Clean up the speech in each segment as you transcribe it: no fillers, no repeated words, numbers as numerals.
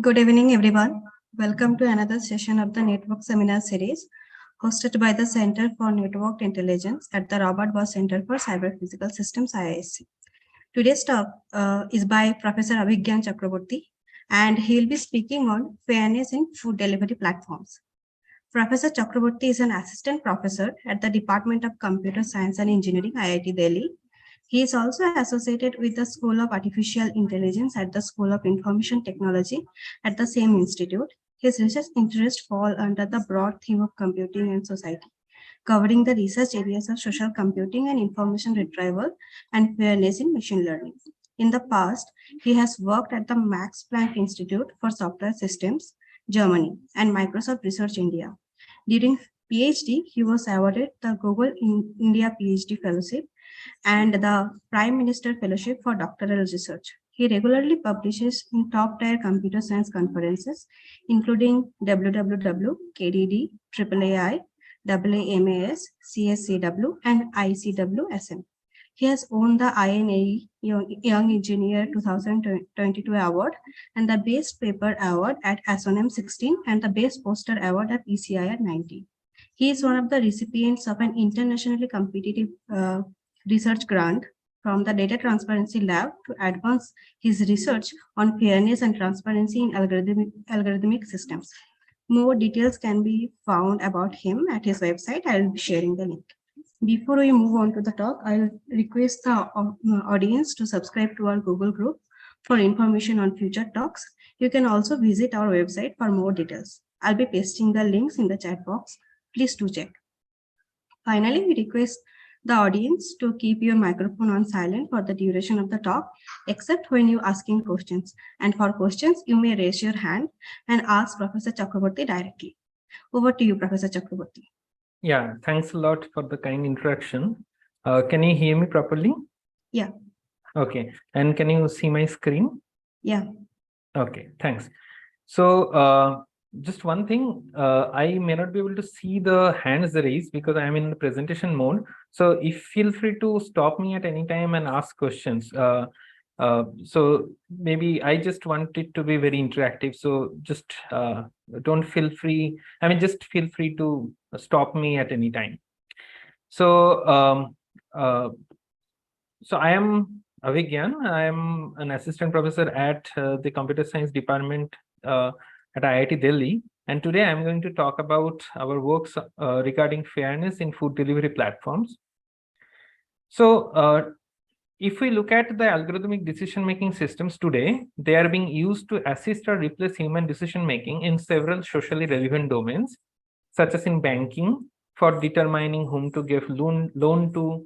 Good evening, everyone. Welcome to another session of the Network Seminar Series hosted by the Center for Networked Intelligence at the Robert Bosch Center for Cyber Physical Systems, IISc. Today's talk is by Professor Abhijnan Chakraborty, and he will be speaking on fairness in food delivery platforms. Professor Chakraborty is an assistant professor at the Department of Computer Science and Engineering, IIT Delhi. He is also associated with the School of Artificial Intelligence at the School of Information Technology at the same institute. His research interests fall under the broad theme of computing and society, covering the research areas of social computing and information retrieval and fairness in machine learning. In the past, he has worked at the Max Planck Institute for Software Systems, Germany, and Microsoft Research India. During PhD, he was awarded the Google India PhD Fellowship and the Prime Minister Fellowship for Doctoral Research. He regularly publishes in top-tier computer science conferences, including WWW, KDD, AAAI, AAMAS, CSCW, and ICW-SM. He has won the INAE Young Engineer 2022 Award and the Best Paper Award at ASONEM 16 and the Best Poster Award at ECIR 19. He is one of the recipients of an internationally competitive research grant from the Data Transparency Lab to advance his research on fairness and transparency in algorithmic systems. More details can be found about him at his website. I will be sharing the link. Before we move on to the talk, I'll request the audience to subscribe to our Google group for information on future talks. You can also visit our website for more details. I'll be pasting the links in the chat box. Please do check. Finally, we request the audience to keep your microphone on silent for the duration of the talk, except when you're asking questions. And for questions, you may raise your hand and ask Professor Chakraborty directly. Over to you, Professor Chakraborty. Yeah, thanks a lot for the kind introduction. Can you hear me properly? Yeah. Okay. And can you see my screen? Yeah. Okay, thanks. So just one thing, I may not be able to see the hands raised because I'm in the presentation mode. So if feel free to stop me at any time and ask questions. So maybe I just want it to be very interactive. So just don't feel free. I mean, just feel free to stop me at any time. So so I am Abhijnan. I am an assistant professor at the computer science department at IIT Delhi. And today I'm going to talk about our works regarding fairness in food delivery platforms. So if we look at the algorithmic decision-making systems today, they are being used to assist or replace human decision-making in several socially relevant domains, such as in banking, for determining whom to give loan to,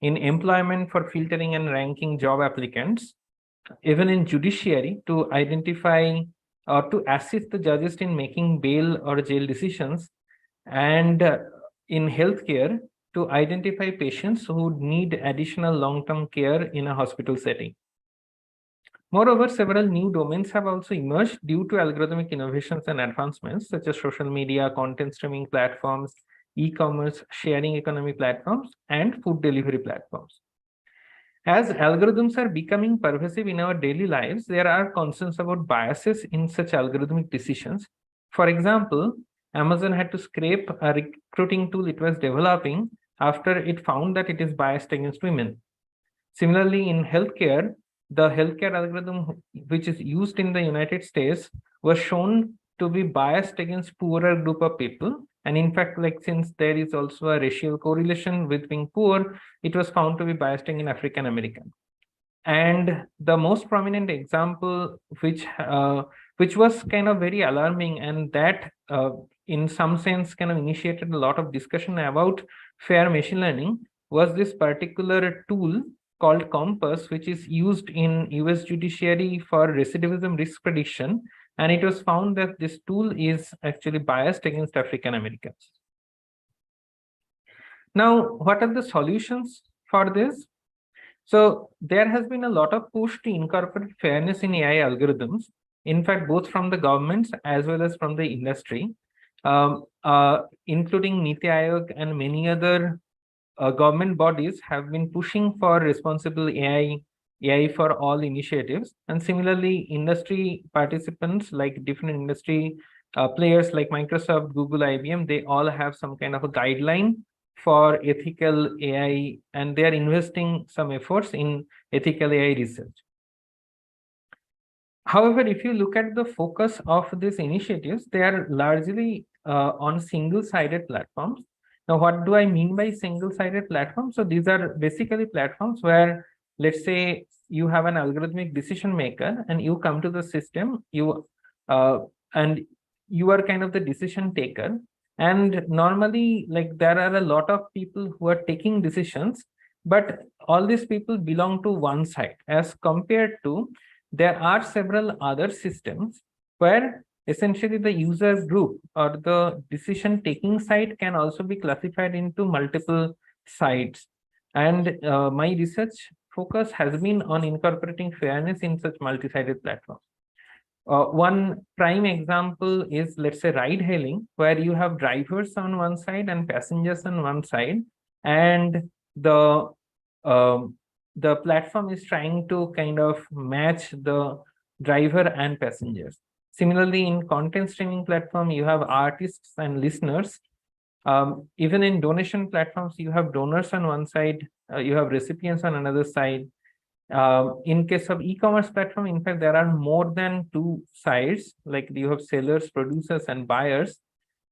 in employment for filtering and ranking job applicants, even in judiciary to identify or to assist the judges in making bail or jail decisions, and in healthcare to identify patients who need additional long-term care in a hospital setting. Moreover, several new domains have also emerged due to algorithmic innovations and advancements, such as social media, content streaming platforms, e-commerce, sharing economy platforms, and food delivery platforms. As algorithms are becoming pervasive in our daily lives, there are concerns about biases in such algorithmic decisions. For example, Amazon had to scrape a recruiting tool it was developing after it found that it is biased against women. Similarly, in healthcare, the healthcare algorithm which is used in the United States was shown to be biased against poorer group of people. And in fact, like since there is also a racial correlation with being poor, it was found to be biased in African American. And the most prominent example, which was kind of very alarming, and that in some sense kind of initiated a lot of discussion about fair machine learning, was this particular tool called Compass, which is used in US judiciary for recidivism risk prediction. And it was found that this tool is actually biased against African Americans. Now, what are the solutions for this? So there has been a lot of push to incorporate fairness in AI algorithms, in fact, both from the governments as well as from the industry, including Niti Aayog and many other government bodies have been pushing for responsible AI AI for all initiatives. And similarly, industry participants like different industry players like Microsoft, Google, IBM, they all have some kind of a guideline for ethical AI, and they are investing some efforts in ethical AI research. However, if you look at the focus of these initiatives, they are largely on single-sided platforms. Now, what do I mean by single-sided platforms? So these are basically platforms where, let's say, you have an algorithmic decision maker and you come to the system, and you are kind of the decision taker. And normally, like, there are a lot of people who are taking decisions, but all these people belong to one side as compared to there are several other systems where essentially the user group or the decision taking side can also be classified into multiple sides. And my research focus has been on incorporating fairness in such multi-sided platforms. One prime example is, let's say, ride hailing, where you have drivers on one side and passengers on one side, and the platform is trying to kind of match the driver and passengers. Similarly, in content streaming platform, you have artists and listeners. Even in donation platforms, you have donors on one side, you have recipients on another side. In case of e-commerce platform, in fact, there are more than two sides, like you have sellers, producers, and buyers.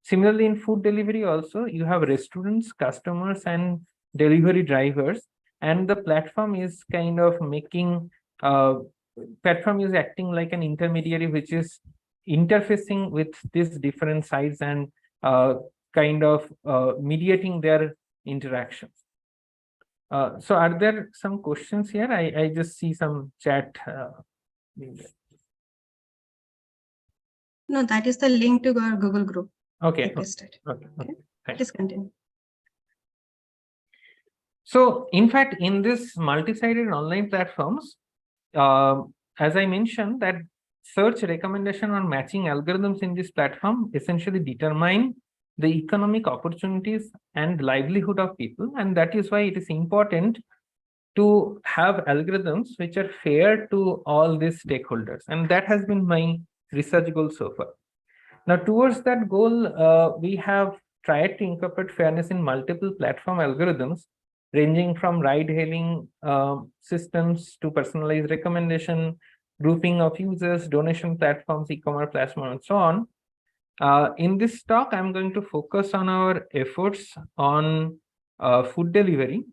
Similarly, in food delivery also, you have restaurants, customers, and delivery drivers. And the platform is kind of making, platform is acting like an intermediary, which is interfacing with these different sides and kind of mediating their interactions. So are there some questions here? I just see some chat. No, that is the link to our Google group. Okay. Okay. Thanks. Please continue. So in fact, in this multi-sided online platforms, as I mentioned, that search, recommendation, or matching algorithms in this platform essentially determine the economic opportunities and livelihood of people. And that is why it is important to have algorithms which are fair to all these stakeholders. And that has been my research goal so far. Now, towards that goal, we have tried to incorporate fairness in multiple platform algorithms, ranging from ride-hailing systems to personalized recommendation, grouping of users, donation platforms, e-commerce platforms, and so on. In this talk, I'm going to focus on our efforts on food delivery.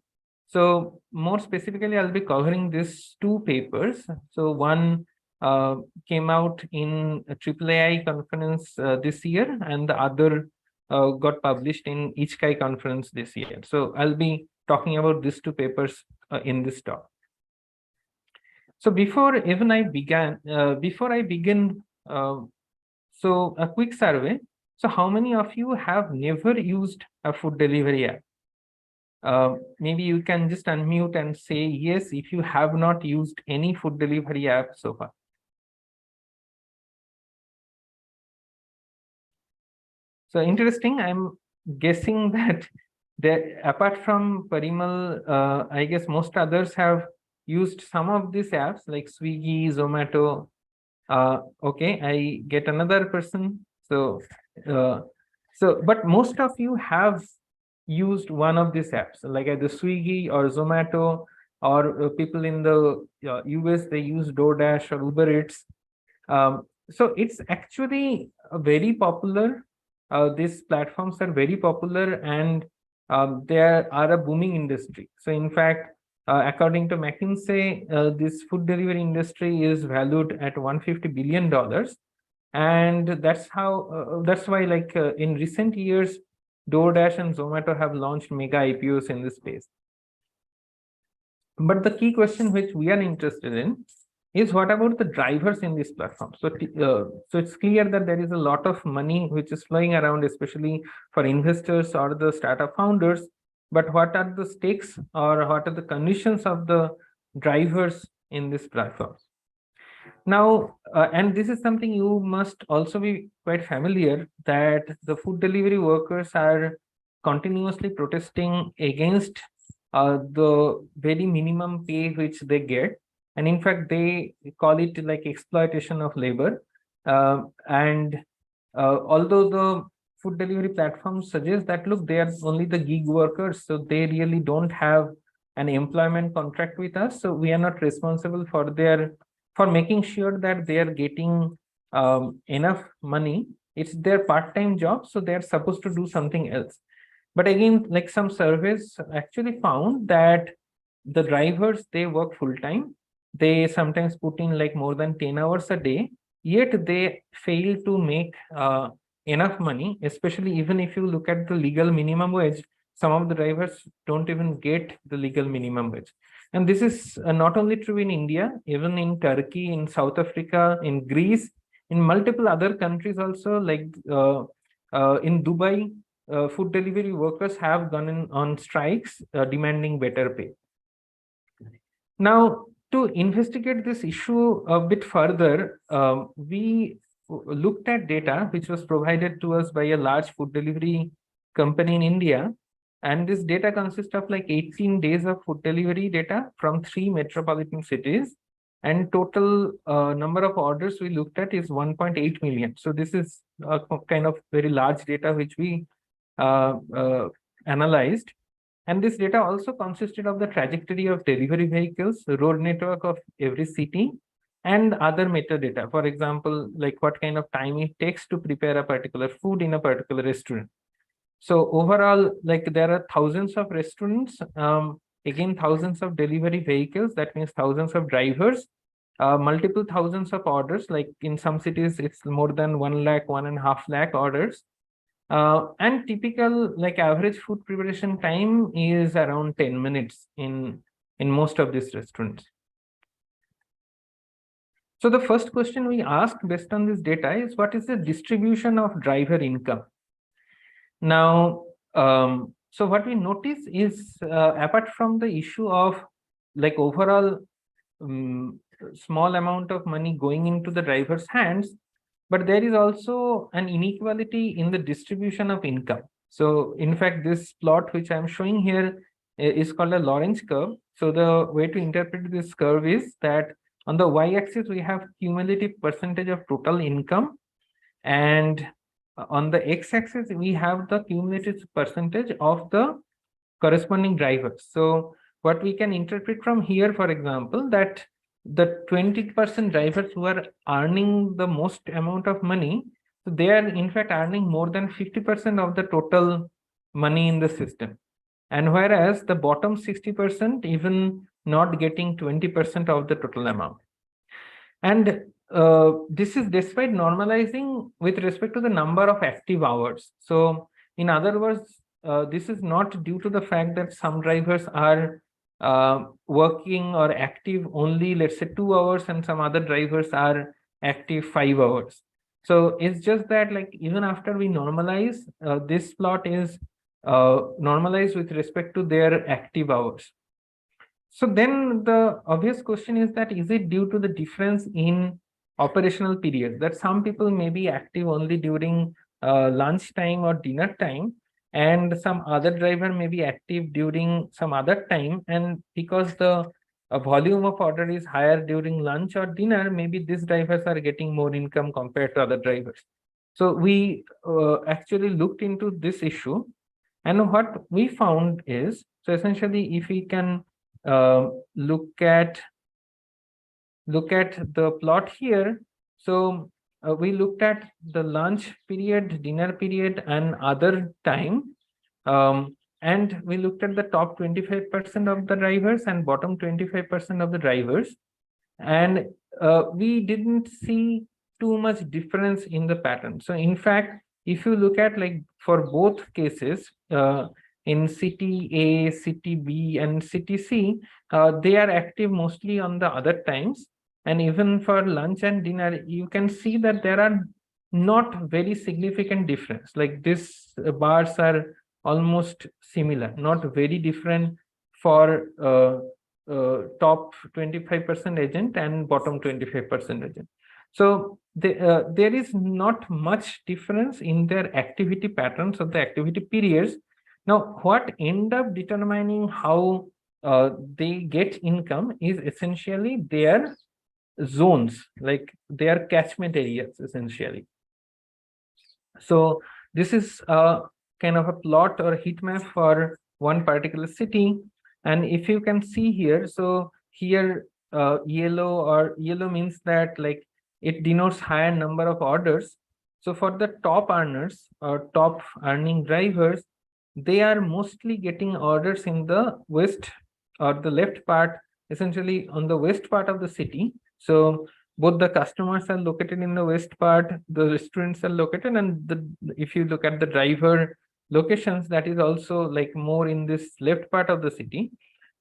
So more specifically, I'll be covering these two papers. So one came out in a AAAI conference this year, and the other got published in IJCAI conference this year. So I'll be talking about these two papers in this talk. So before I begin, so a quick survey. So how many of you have never used a food delivery app? Maybe you can just unmute and say yes if you have not used any food delivery app so far. So interesting. I'm guessing that apart from Parimal, I guess most others have used some of these apps like Swiggy, Zomato. Okay, I get another person. So, but most of you have used one of these apps, like either Swiggy or Zomato, or people in the US, they use DoorDash or Uber Eats. So it's actually a very popular. These platforms are very popular, and they are a booming industry. So in fact, according to McKinsey, this food delivery industry is valued at $150 billion. And that's why, like in recent years, DoorDash and Zomato have launched mega IPOs in this space. But the key question which we are interested in is, what about the drivers in this platform? So, so it's clear that there is a lot of money which is flowing around, especially for investors or the startup founders. But what are the stakes, or what are the conditions of the drivers in this platform? Now, and this is something you must also be quite familiar, that the food delivery workers are continuously protesting against the very minimum pay which they get. And in fact, they call it like exploitation of labor. Although the food delivery platforms suggest that, look, they are only the gig workers, so they really don't have an employment contract with us, so we are not responsible for making sure that they are getting enough money. It's their part-time job, so they are supposed to do something else. But again, like some surveys actually found that the drivers, they work full-time. They sometimes put in like more than 10 hours a day, yet they fail to make enough money, especially even if you look at the legal minimum wage. Some of the drivers don't even get the legal minimum wage. And this is not only true in India, even in Turkey, in South Africa, in Greece, in multiple other countries also, like in Dubai, food delivery workers have gone on strikes demanding better pay. Now, to investigate this issue a bit further, we looked at data which was provided to us by a large food delivery company in India. And this data consists of like 18 days of food delivery data from 3 metropolitan cities. And total number of orders we looked at is 1.8 million. So this is a kind of very large data which we analyzed. And this data also consisted of the trajectory of delivery vehicles, road network of every city, and other metadata. For example, like what kind of time it takes to prepare a particular food in a particular restaurant. So overall, like there are thousands of restaurants, again, thousands of delivery vehicles, that means thousands of drivers, multiple thousands of orders, like in some cities, it's more than 1 lakh, 1.5 lakh orders. And typical like average food preparation time is around 10 minutes in most of these restaurants. So the first question we ask based on this data is, what is the distribution of driver income? Now, so what we notice is, apart from the issue of like overall small amount of money going into the driver's hands, but there is also an inequality in the distribution of income. So in fact, this plot which I'm showing here is called a Lorentz curve. So the way to interpret this curve is that on the y-axis, we have cumulative percentage of total income. And on the x-axis, we have the cumulative percentage of the corresponding drivers. So what we can interpret from here, for example, that the 20% drivers who are earning the most amount of money, so they are in fact earning more than 50% of the total money in the system. And whereas the bottom 60% even not getting 20% of the total amount. And this is despite normalizing with respect to the number of active hours. So in other words, this is not due to the fact that some drivers are working or active only, let's say 2 hours, and some other drivers are active 5 hours. So it's just that like even after we normalize, this plot is normalized with respect to their active hours. So then the obvious question is that, is it due to the difference in operational periods, that some people may be active only during lunch time or dinner time, and some other driver may be active during some other time, and because the volume of order is higher during lunch or dinner, maybe these drivers are getting more income compared to other drivers. So we actually looked into this issue, and what we found is, so essentially if we can look at the plot here. So we looked at the lunch period, dinner period, and other time. And we looked at the top 25% of the drivers and bottom 25% of the drivers. And we didn't see too much difference in the pattern. So in fact, if you look at like for both cases, in city A, city B, and city C, they are active mostly on the other times. And even for lunch and dinner, you can see that there are not very significant difference. Like these bars are almost similar, not very different for top 25% agent and bottom 25% agent. So there is not much difference in their activity patterns of the activity periods. Now, what end up determining how they get income is essentially their zones, like their catchment areas, essentially. So this is a kind of a plot or heat map for one particular city. And if you can see here, so here yellow means that like it denotes higher number of orders. So for the top earners or top earning drivers, they are mostly getting orders in the west or the left part, essentially on the west part of the city. So both the customers are located in the west part, the restaurants are located, and if you look at the driver locations, that is also like more in this left part of the city.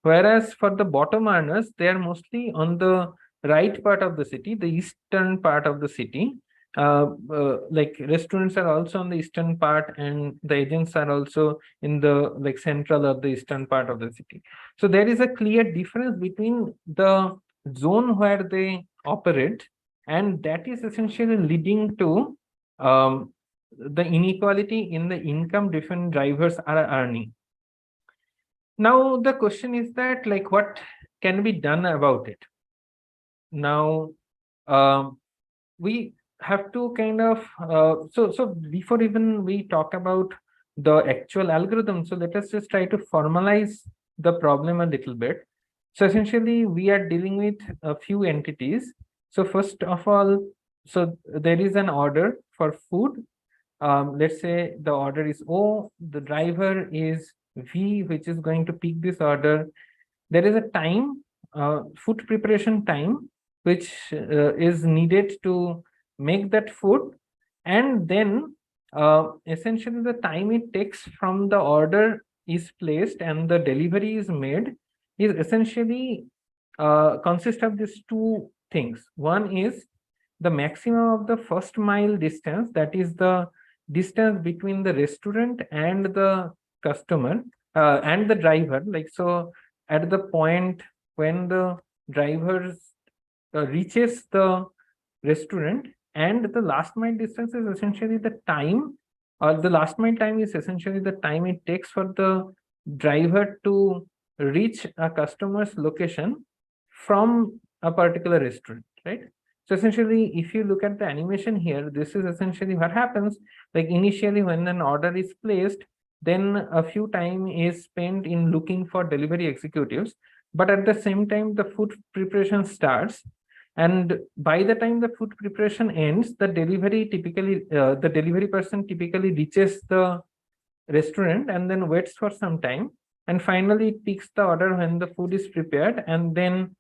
Whereas for the bottom earners, they are mostly on the right part of the city, the eastern part of the city. Like restaurants are also on the eastern part, and the agents are also in the like central or the eastern part of the city. So there is a clear difference between the zone where they operate, and that is essentially leading to the inequality in the income different drivers are earning. Now the question is that like what can be done about it? Now we have to kind of so before even we talk about the actual algorithm, so let us just try to formalize the problem a little bit. So essentially we are dealing with a few entities. So first of all, so there is an order for food. Let's say the order is O, the driver is V, which is going to pick this order. There is a time, food preparation time, which is needed to make that food, and then essentially the time it takes from the order is placed and the delivery is made is essentially consists of these two things. One is the maximum of the first mile distance, that is the distance between the restaurant and the customer and the driver. Like, so at the point when the driver reaches the restaurant, and the last mile distance is essentially the time, or the last mile time is essentially the time it takes for the driver to reach a customer's location from a particular restaurant, right? So essentially, if you look at the animation here, this is essentially what happens. Like initially when an order is placed, then a few time is spent in looking for delivery executives, but at the same time the food preparation starts, and by the time the food preparation ends, the delivery person typically reaches the restaurant and then waits for some time, and finally it picks the order when the food is prepared, and then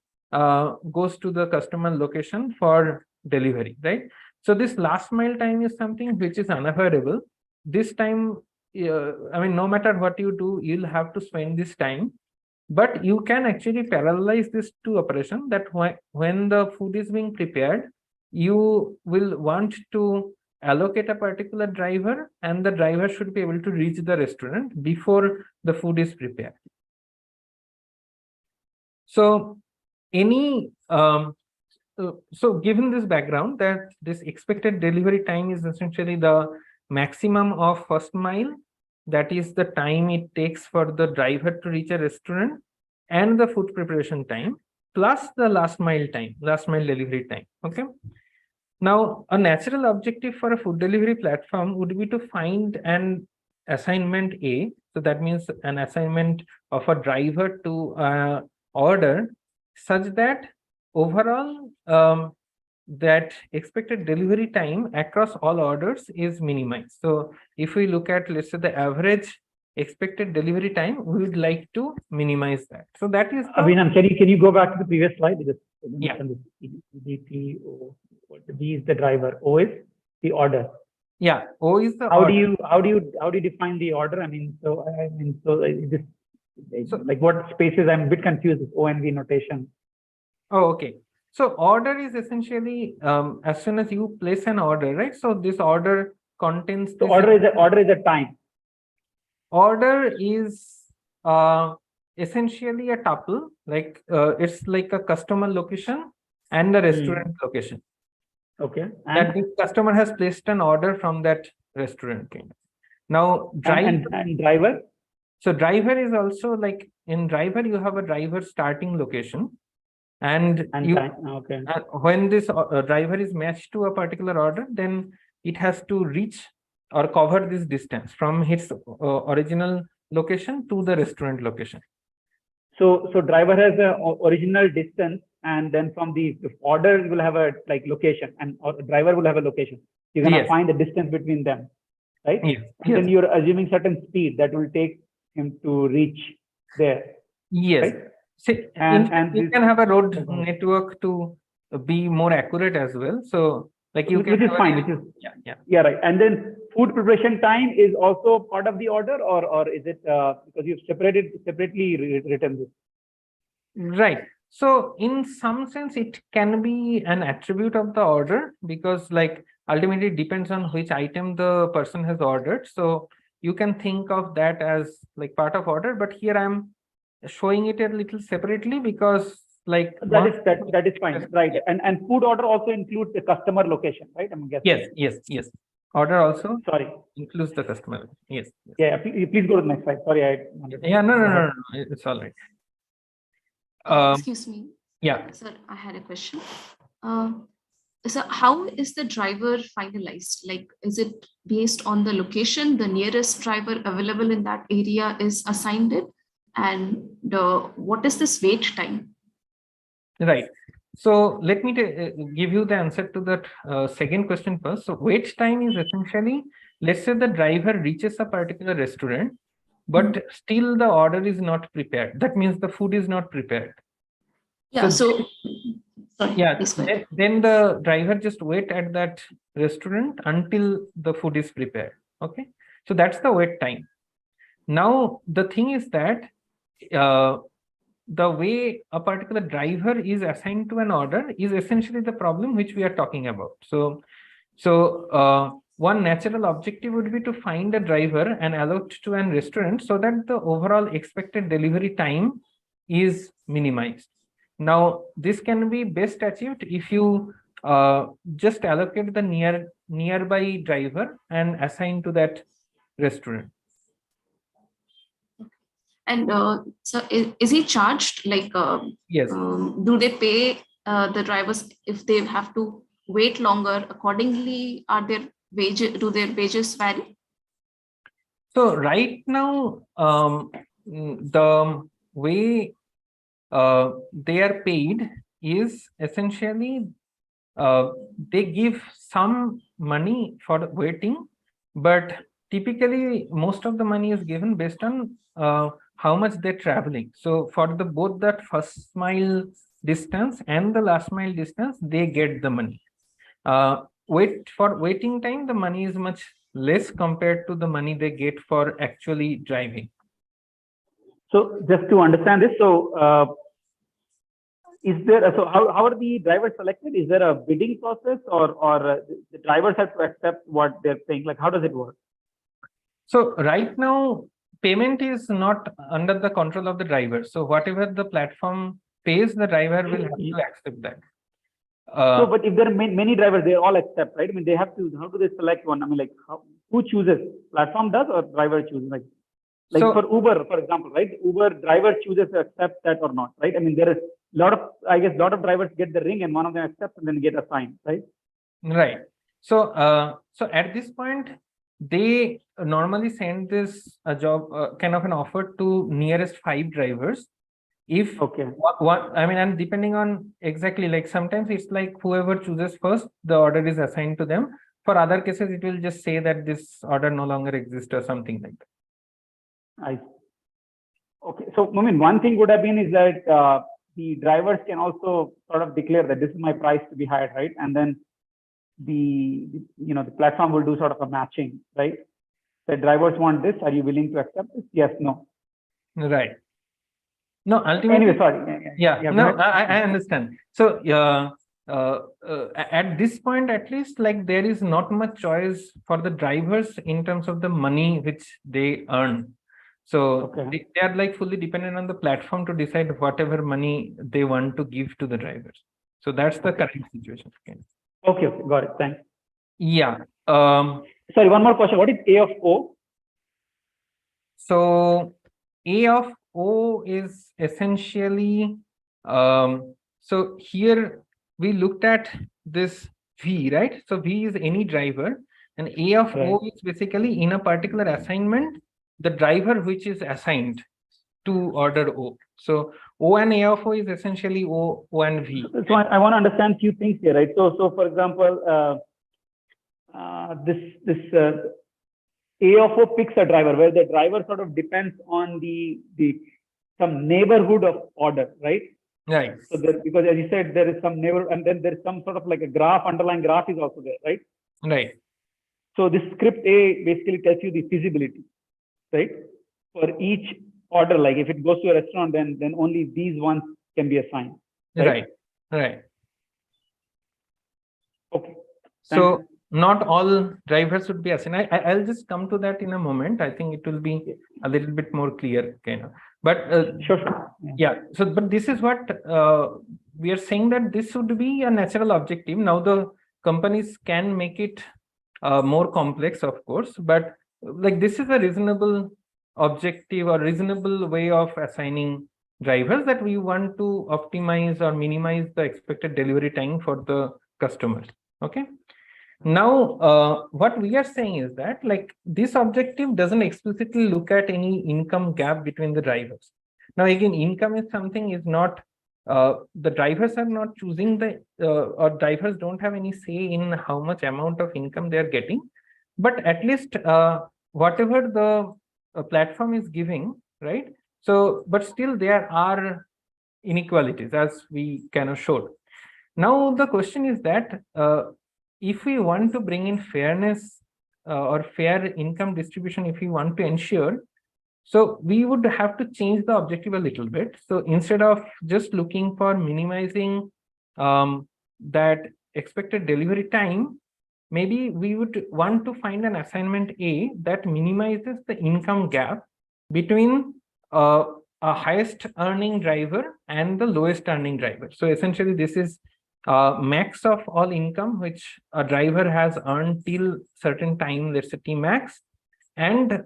goes to the customer location for delivery, right? So this last mile time is something which is unavoidable. This time, I mean, no matter what you do, you'll have to spend this time. But you can actually parallelize these two operations, that when the food is being prepared, you will want to allocate a particular driver, and the driver should be able to reach the restaurant before the food is prepared. So any so given this background, that this expected delivery time is essentially the maximum of first mile, that is the time it takes for the driver to reach a restaurant, and the food preparation time, plus the last mile delivery time. Okay. Now, a natural objective for a food delivery platform would be to find an assignment A. So that means an assignment of a driver to order, such that overall that expected delivery time across all orders is minimized. So if we look at, let's say, the average expected delivery time, we would like to minimize that. So that is Abhijnan, can you go back to the previous slide? Yeah. D is the driver, O is the order. Yeah, O is the how order. do you define the order? I mean, so this, like what spaces? I'm a bit confused with O and V notation. Oh, okay. So order is essentially as soon as you place an order, right? So this order contains. So order is a time. Order is essentially a tuple, like it's like a customer location and a restaurant location. Okay. That the customer has placed an order from that restaurant. Now, and driver? So driver is also like in driver, you have a driver starting location. And you, okay. when this driver is matched to a particular order, then it has to reach or cover this distance from its original location to the restaurant location. So driver has a original distance, and then from the order you will have a like location, and or driver will have a location. You're gonna find the distance between them, right? Yes. And then you're assuming certain speed that will take him to reach there. Yes. Right? See, and you can have a road network to be more accurate as well. So like you can, which is fine, which is right. And then food preparation time is also part of the order, or is it because you've separately written this? Right. So in some sense, it can be an attribute of the order, because like ultimately it depends on which item the person has ordered. So you can think of that as like part of order, but here I'm showing it a little separately because like that is fine, right? And food order also includes the customer location, right? I'm guessing. Yes. Order also includes the customer. Yes. Yeah. Please go to the next slide. Sorry, no. It's all right. Excuse me. Yeah. Sir, I had a question. So how is the driver finalized? Like, is it based on the location, the nearest driver available in that area is assigned it? And what is this wait time? Right. So let me give you the answer to that second question first. So wait time is essentially, let's say the driver reaches a particular restaurant, but still the order is not prepared. That means the food is not prepared. Yeah. Sorry, then the driver just wait at that restaurant until the food is prepared. Okay. So that's the wait time. Now, the thing is that the way a particular driver is assigned to an order is essentially the problem which we are talking about. So one natural objective would be to find a driver and allot to an restaurant so that the overall expected delivery time is minimized. Now, this can be best achieved if you just allocate the nearby driver and assign to that restaurant. And so is he charged? Like, yes. Do they pay the drivers if they have to wait longer? Accordingly, are their wages? Do their wages vary? So right now, the way they are paid is essentially they give some money for waiting, but typically most of the money is given based on how much they're traveling. So for both that first mile distance and the last mile distance, they get the money. For waiting time, the money is much less compared to the money they get for actually driving. So just to understand this, so is there how are the drivers selected? Is there a bidding process, or the drivers have to accept what they're paying? Like, how does it work? So right now, payment is not under the control of the driver. So whatever the platform pays, the driver will have to accept that. So, but if there are many drivers, they all accept, right? I mean, they have to. How do they select one? I mean, like, who chooses? Platform does, or driver chooses? Like so, for Uber, for example, right? Uber driver chooses to accept that or not, right? I mean, there is a lot of drivers get the ring, and one of them accepts and then get assigned, right? Right. So, at this point, they normally send this job kind of an offer to nearest 5 drivers. If I mean, and depending on exactly, like sometimes it's like whoever chooses first, the order is assigned to them. For other cases, it will just say that this order no longer exists or something like that. Okay. So, I mean, one thing would have been is that the drivers can also sort of declare that this is my price to be hired, right? And then the platform will do sort of a matching, right? The drivers want this. Are you willing to accept this? Yes, no. Right. No, ultimately. Anyway, sorry. Yeah. No, I understand. So, at this point, at least, like there is not much choice for the drivers in terms of the money which they earn. So they are like fully dependent on the platform to decide whatever money they want to give to the drivers. So that's the current situation. Okay, got it. Thanks. Yeah. Sorry, one more question. What is A of O? So A of O is essentially, so here we looked at this V, right? So V is any driver, and A of O is basically in a particular assignment, the driver which is assigned to order O. So O and A of O is essentially O and V. So I want to understand few things here, right? So for example, this A of O picks a driver where the driver sort of depends on some neighborhood of order, right? Right. So because as you said, there is some neighbor, and then there is some sort of like a graph, underlying graph is also there, right? Right. So this script A basically tells you the feasibility, right? For each order, like if it goes to a restaurant, then only these ones can be assigned. Right. Right. Okay. So not all drivers would be assigned. I'll just come to that in a moment. I think it will be a little bit more clear, kind of. But sure. Yeah. So, but this is what we are saying, that this would be a natural objective. Now the companies can make it more complex, of course, but like this is a reasonable objective or reasonable way of assigning drivers, that we want to optimize or minimize the expected delivery time for the customers. Okay. Now, what we are saying is that like this objective doesn't explicitly look at any income gap between the drivers. Now, again, income is something is not, the drivers are not choosing the, or drivers don't have any say in how much amount of income they are getting, but at least whatever the platform is giving, right? So, but still there are inequalities, as we kind of showed. Now, the question is that if we want to bring in fairness or fair income distribution, if we want to ensure, so we would have to change the objective a little bit. So instead of just looking for minimizing that expected delivery time, maybe we would want to find an assignment A that minimizes the income gap between a highest earning driver and the lowest earning driver. So essentially this is max of all income which a driver has earned till certain time, let's say T max, and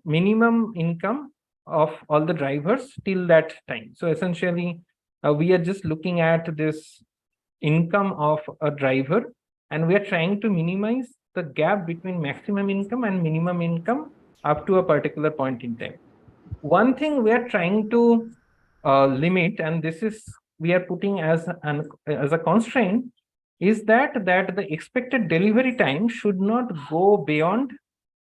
minimum income of all the drivers till that time. So essentially we are just looking at this income of a driver, and we are trying to minimize the gap between maximum income and minimum income up to a particular point in time. One thing we are trying to limit, and this is we are putting as a constraint, is that the expected delivery time should not go beyond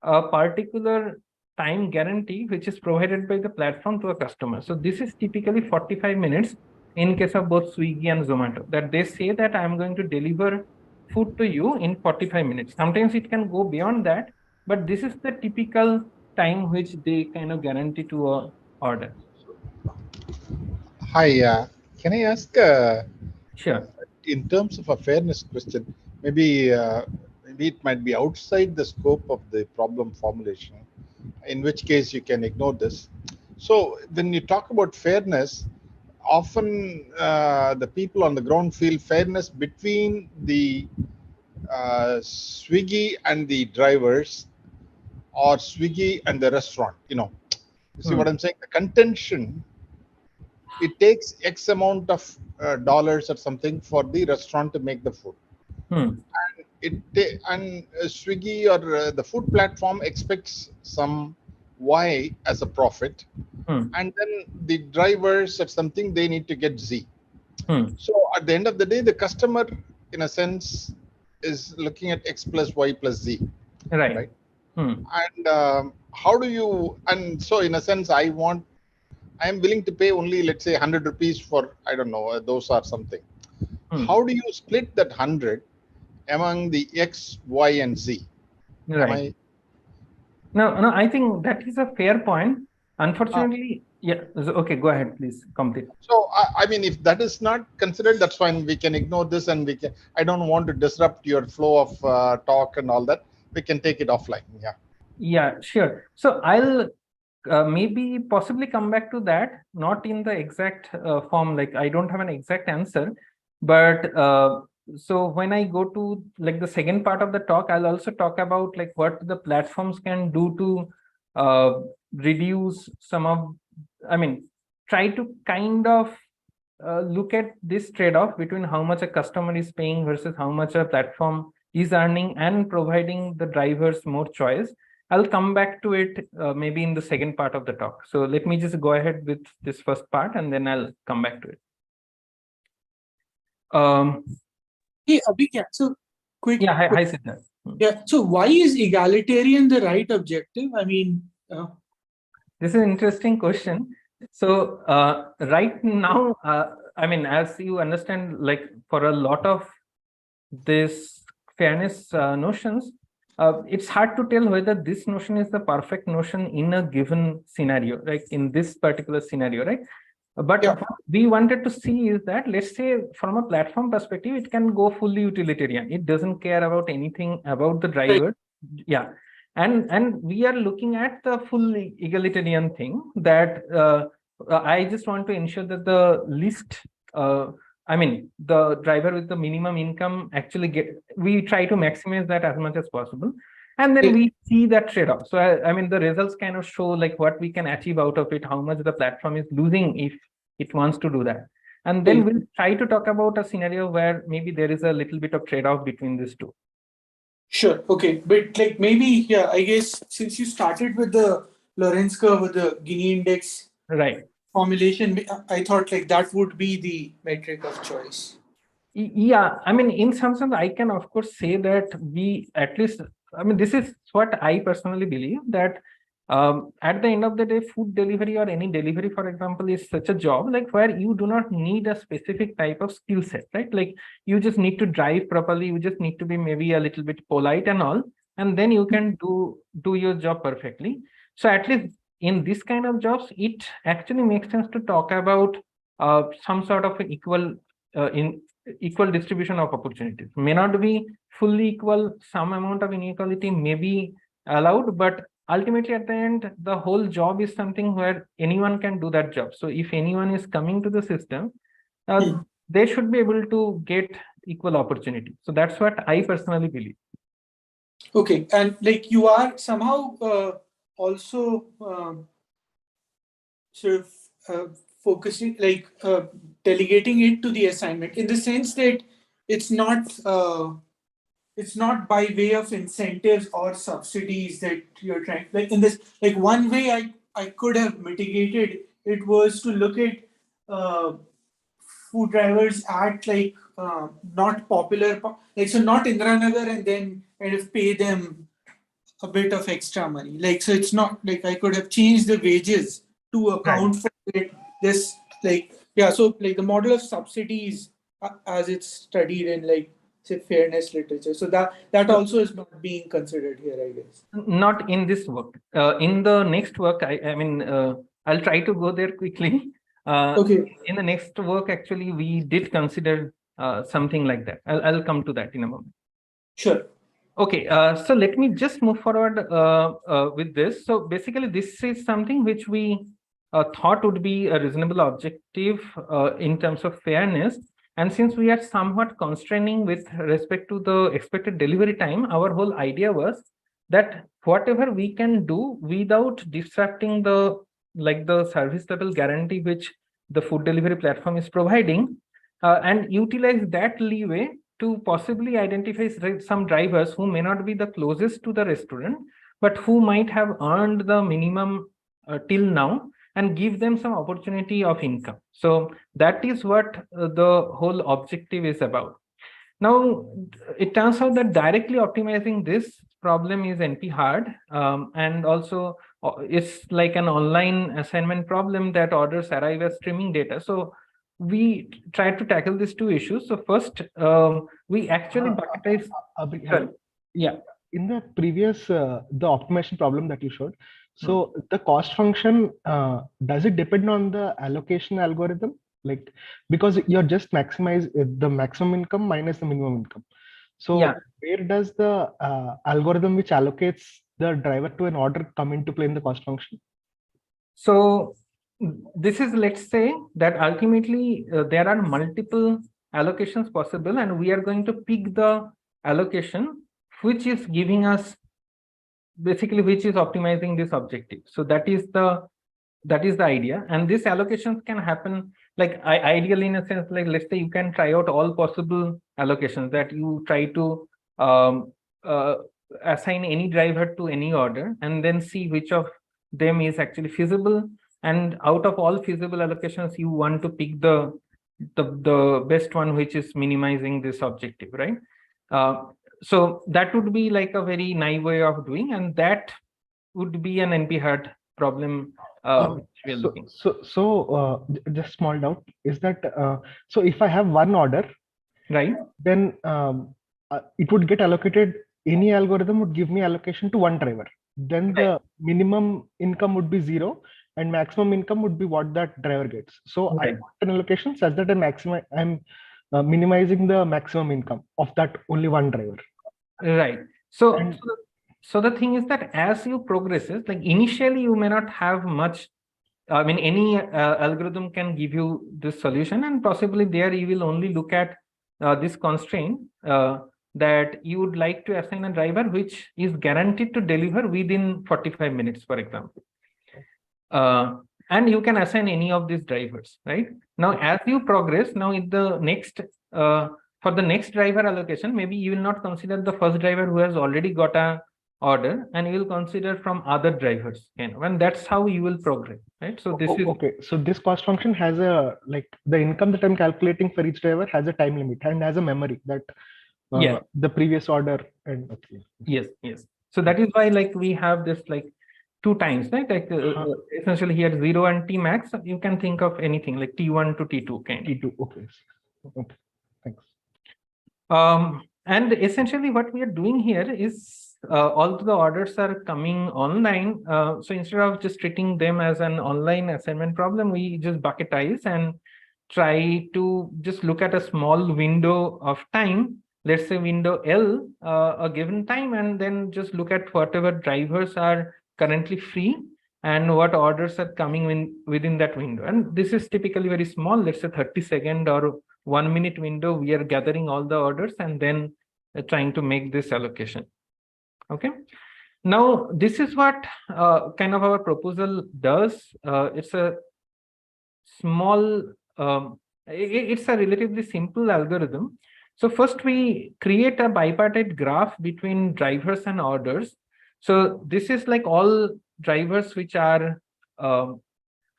a particular time guarantee which is provided by the platform to a customer. So this is typically 45 minutes in case of both Swiggy and Zomato, that they say that I'm going to deliver food to you in 45 minutes. Sometimes it can go beyond that, but this is the typical time which they kind of guarantee to a order. Hi, can I ask, sure, in terms of a fairness question, maybe it might be outside the scope of the problem formulation, in which case you can ignore this. So when you talk about fairness, often the people on the ground feel fairness between the Swiggy and the drivers, or Swiggy and the restaurant. You see what I'm saying? The contention, it takes X amount of dollars or something for the restaurant to make the food. And Swiggy or the food platform expects some Y as a profit, and then the drivers or something, they need to get Z. So at the end of the day, the customer, in a sense, is looking at X plus Y plus Z. Right? And how do you, and so in a sense, I am willing to pay only, let's say, 100 rupees for, I don't know, those or something. How do you split that 100 among the X, Y, and Z? Right. No, I think that is a fair point. Unfortunately, yeah. Okay, go ahead, please complete. So, I mean, if that is not considered, that's fine. We can ignore this, and we can. I don't want to disrupt your flow of talk and all that. We can take it offline. Yeah. Yeah, sure. So I'll maybe possibly come back to that, not in the exact form, like I don't have an exact answer, but so when I go to like the second part of the talk, I'll also talk about like what the platforms can do to reduce some of, try to kind of look at this trade-off between how much a customer is paying versus how much a platform is earning and providing the drivers more choice. I'll come back to it maybe in the second part of the talk. So let me just go ahead with this first part and then I'll come back to it. Hey, Abhijnan, so quick. Yeah, hi Siddharth. Yeah, so why is egalitarian the right objective? This is an interesting question. So right now, as you understand, like for a lot of this fairness notions, it's hard to tell whether this notion is the perfect notion in a given scenario, like in this particular scenario, right? But what we wanted to see is that, let's say from a platform perspective, it can go fully utilitarian. It doesn't care about anything about the driver. Right. Yeah. And we are looking at the full egalitarian thing that I just want to ensure that the least, the driver with the minimum income actually we try to maximize that as much as possible. And then we see that trade-off. So, the results kind of show like what we can achieve out of it, how much the platform is losing if it wants to do that. And then we'll try to talk about a scenario where maybe there is a little bit of trade-off between these two. Sure. Okay. But like maybe, I guess since you started with the Lorenz curve with the Gini index formulation, I thought like that would be the metric of choice. Yeah. In some sense, I can of course say that we at least, this is what I personally believe, that at the end of the day, food delivery or any delivery, for example, is such a job like where you do not need a specific type of skill set, right? Like you just need to drive properly. You just need to be maybe a little bit polite and all, and then you can do your job perfectly. So at least in this kind of jobs, it actually makes sense to talk about some sort of an equal distribution of opportunities. May not be fully equal, some amount of inequality may be allowed, but ultimately at the end, the whole job is something where anyone can do that job. So if anyone is coming to the system, they should be able to get equal opportunity. So that's what I personally believe. Okay, and like you are somehow also sort of focusing, like delegating it to the assignment in the sense that it's not by way of incentives or subsidies that you're trying, like in this, like one way I could have mitigated it was to look at food drivers at like not popular, like so not Indiranagar, and then kind of pay them a bit of extra money. Like, so it's not like I could have changed the wages to account for it. This like, so like the model of subsidies as it's studied in like say fairness literature. So that also is not being considered here, I guess. Not in this work. In the next work, I'll try to go there quickly. Okay. In the next work, actually, we did consider something like that. I'll come to that in a moment. Sure. Okay, so let me just move forward with this. So basically, this is something which we thought would be a reasonable objective in terms of fairness. And since we are somewhat constraining with respect to the expected delivery time, our whole idea was that whatever we can do without disrupting the service level guarantee which the food delivery platform is providing, and utilize that leeway to possibly identify some drivers who may not be the closest to the restaurant, but who might have earned the minimum till now, and give them some opportunity of income. So that is what the whole objective is about. Now, it turns out that directly optimizing this problem is NP hard, and also it's like an online assignment problem that orders arrive as streaming data. So we tried to tackle these two issues. So first, we actually bucketize. Yeah. In the previous, the optimization problem that you showed, so the cost function, does it depend on the allocation algorithm? Like, because you're just maximize the maximum income minus the minimum income. So where does the algorithm which allocates the driver to an order come into play in the cost function? So this is, let's say that ultimately there are multiple allocations possible, and we are going to pick the allocation which is giving us basically which is optimizing this objective. So that is the idea. And these allocations can happen like ideally in a sense, like let's say you can try out all possible allocations, that you try to assign any driver to any order and then see which of them is actually feasible. And out of all feasible allocations, you want to pick the best one, which is minimizing this objective, right? So that would be like a very naive way of doing, and that would be an NP-hard problem. Just small doubt is that so if I have one order, right, then it would get allocated. Any algorithm would give me allocation to one driver. Then the minimum income would be 0, and maximum income would be what that driver gets. So I put an allocation such that I'm minimizing the maximum income of that only one driver. Right. So the thing is that as you progresses, like initially you may not have much. I mean, any algorithm can give you this solution, and possibly there you will only look at this constraint that you would like to assign a driver which is guaranteed to deliver within 45 minutes, for example. And you can assign any of these drivers, right? Now, as you progress, now in the next, for the next driver allocation, maybe you will not consider the first driver who has already got a order, and you will consider from other drivers, and that's how you will progress, right? So this is okay. So this cost function has a, like, the income that I'm calculating for each driver has a time limit and has a memory that the previous order and yes. So that is why, like, we have this like 2 times, right? Like essentially here 0 and T max. You can think of anything like T1 to T2 kind. T2. Okay. Thanks. And essentially what we are doing here is all the orders are coming online. So instead of just treating them as an online assignment problem, we just bucketize and try to just look at a small window of time, let's say window L, a given time, and then just look at whatever drivers are currently free and what orders are coming within that window. And this is typically very small, let's say 30-second or 1-minute window. We are gathering all the orders and then trying to make this allocation. Okay. Now, this is what kind of our proposal does. It's a small, it's a relatively simple algorithm. So first we create a bipartite graph between drivers and orders. So this is like all drivers which are all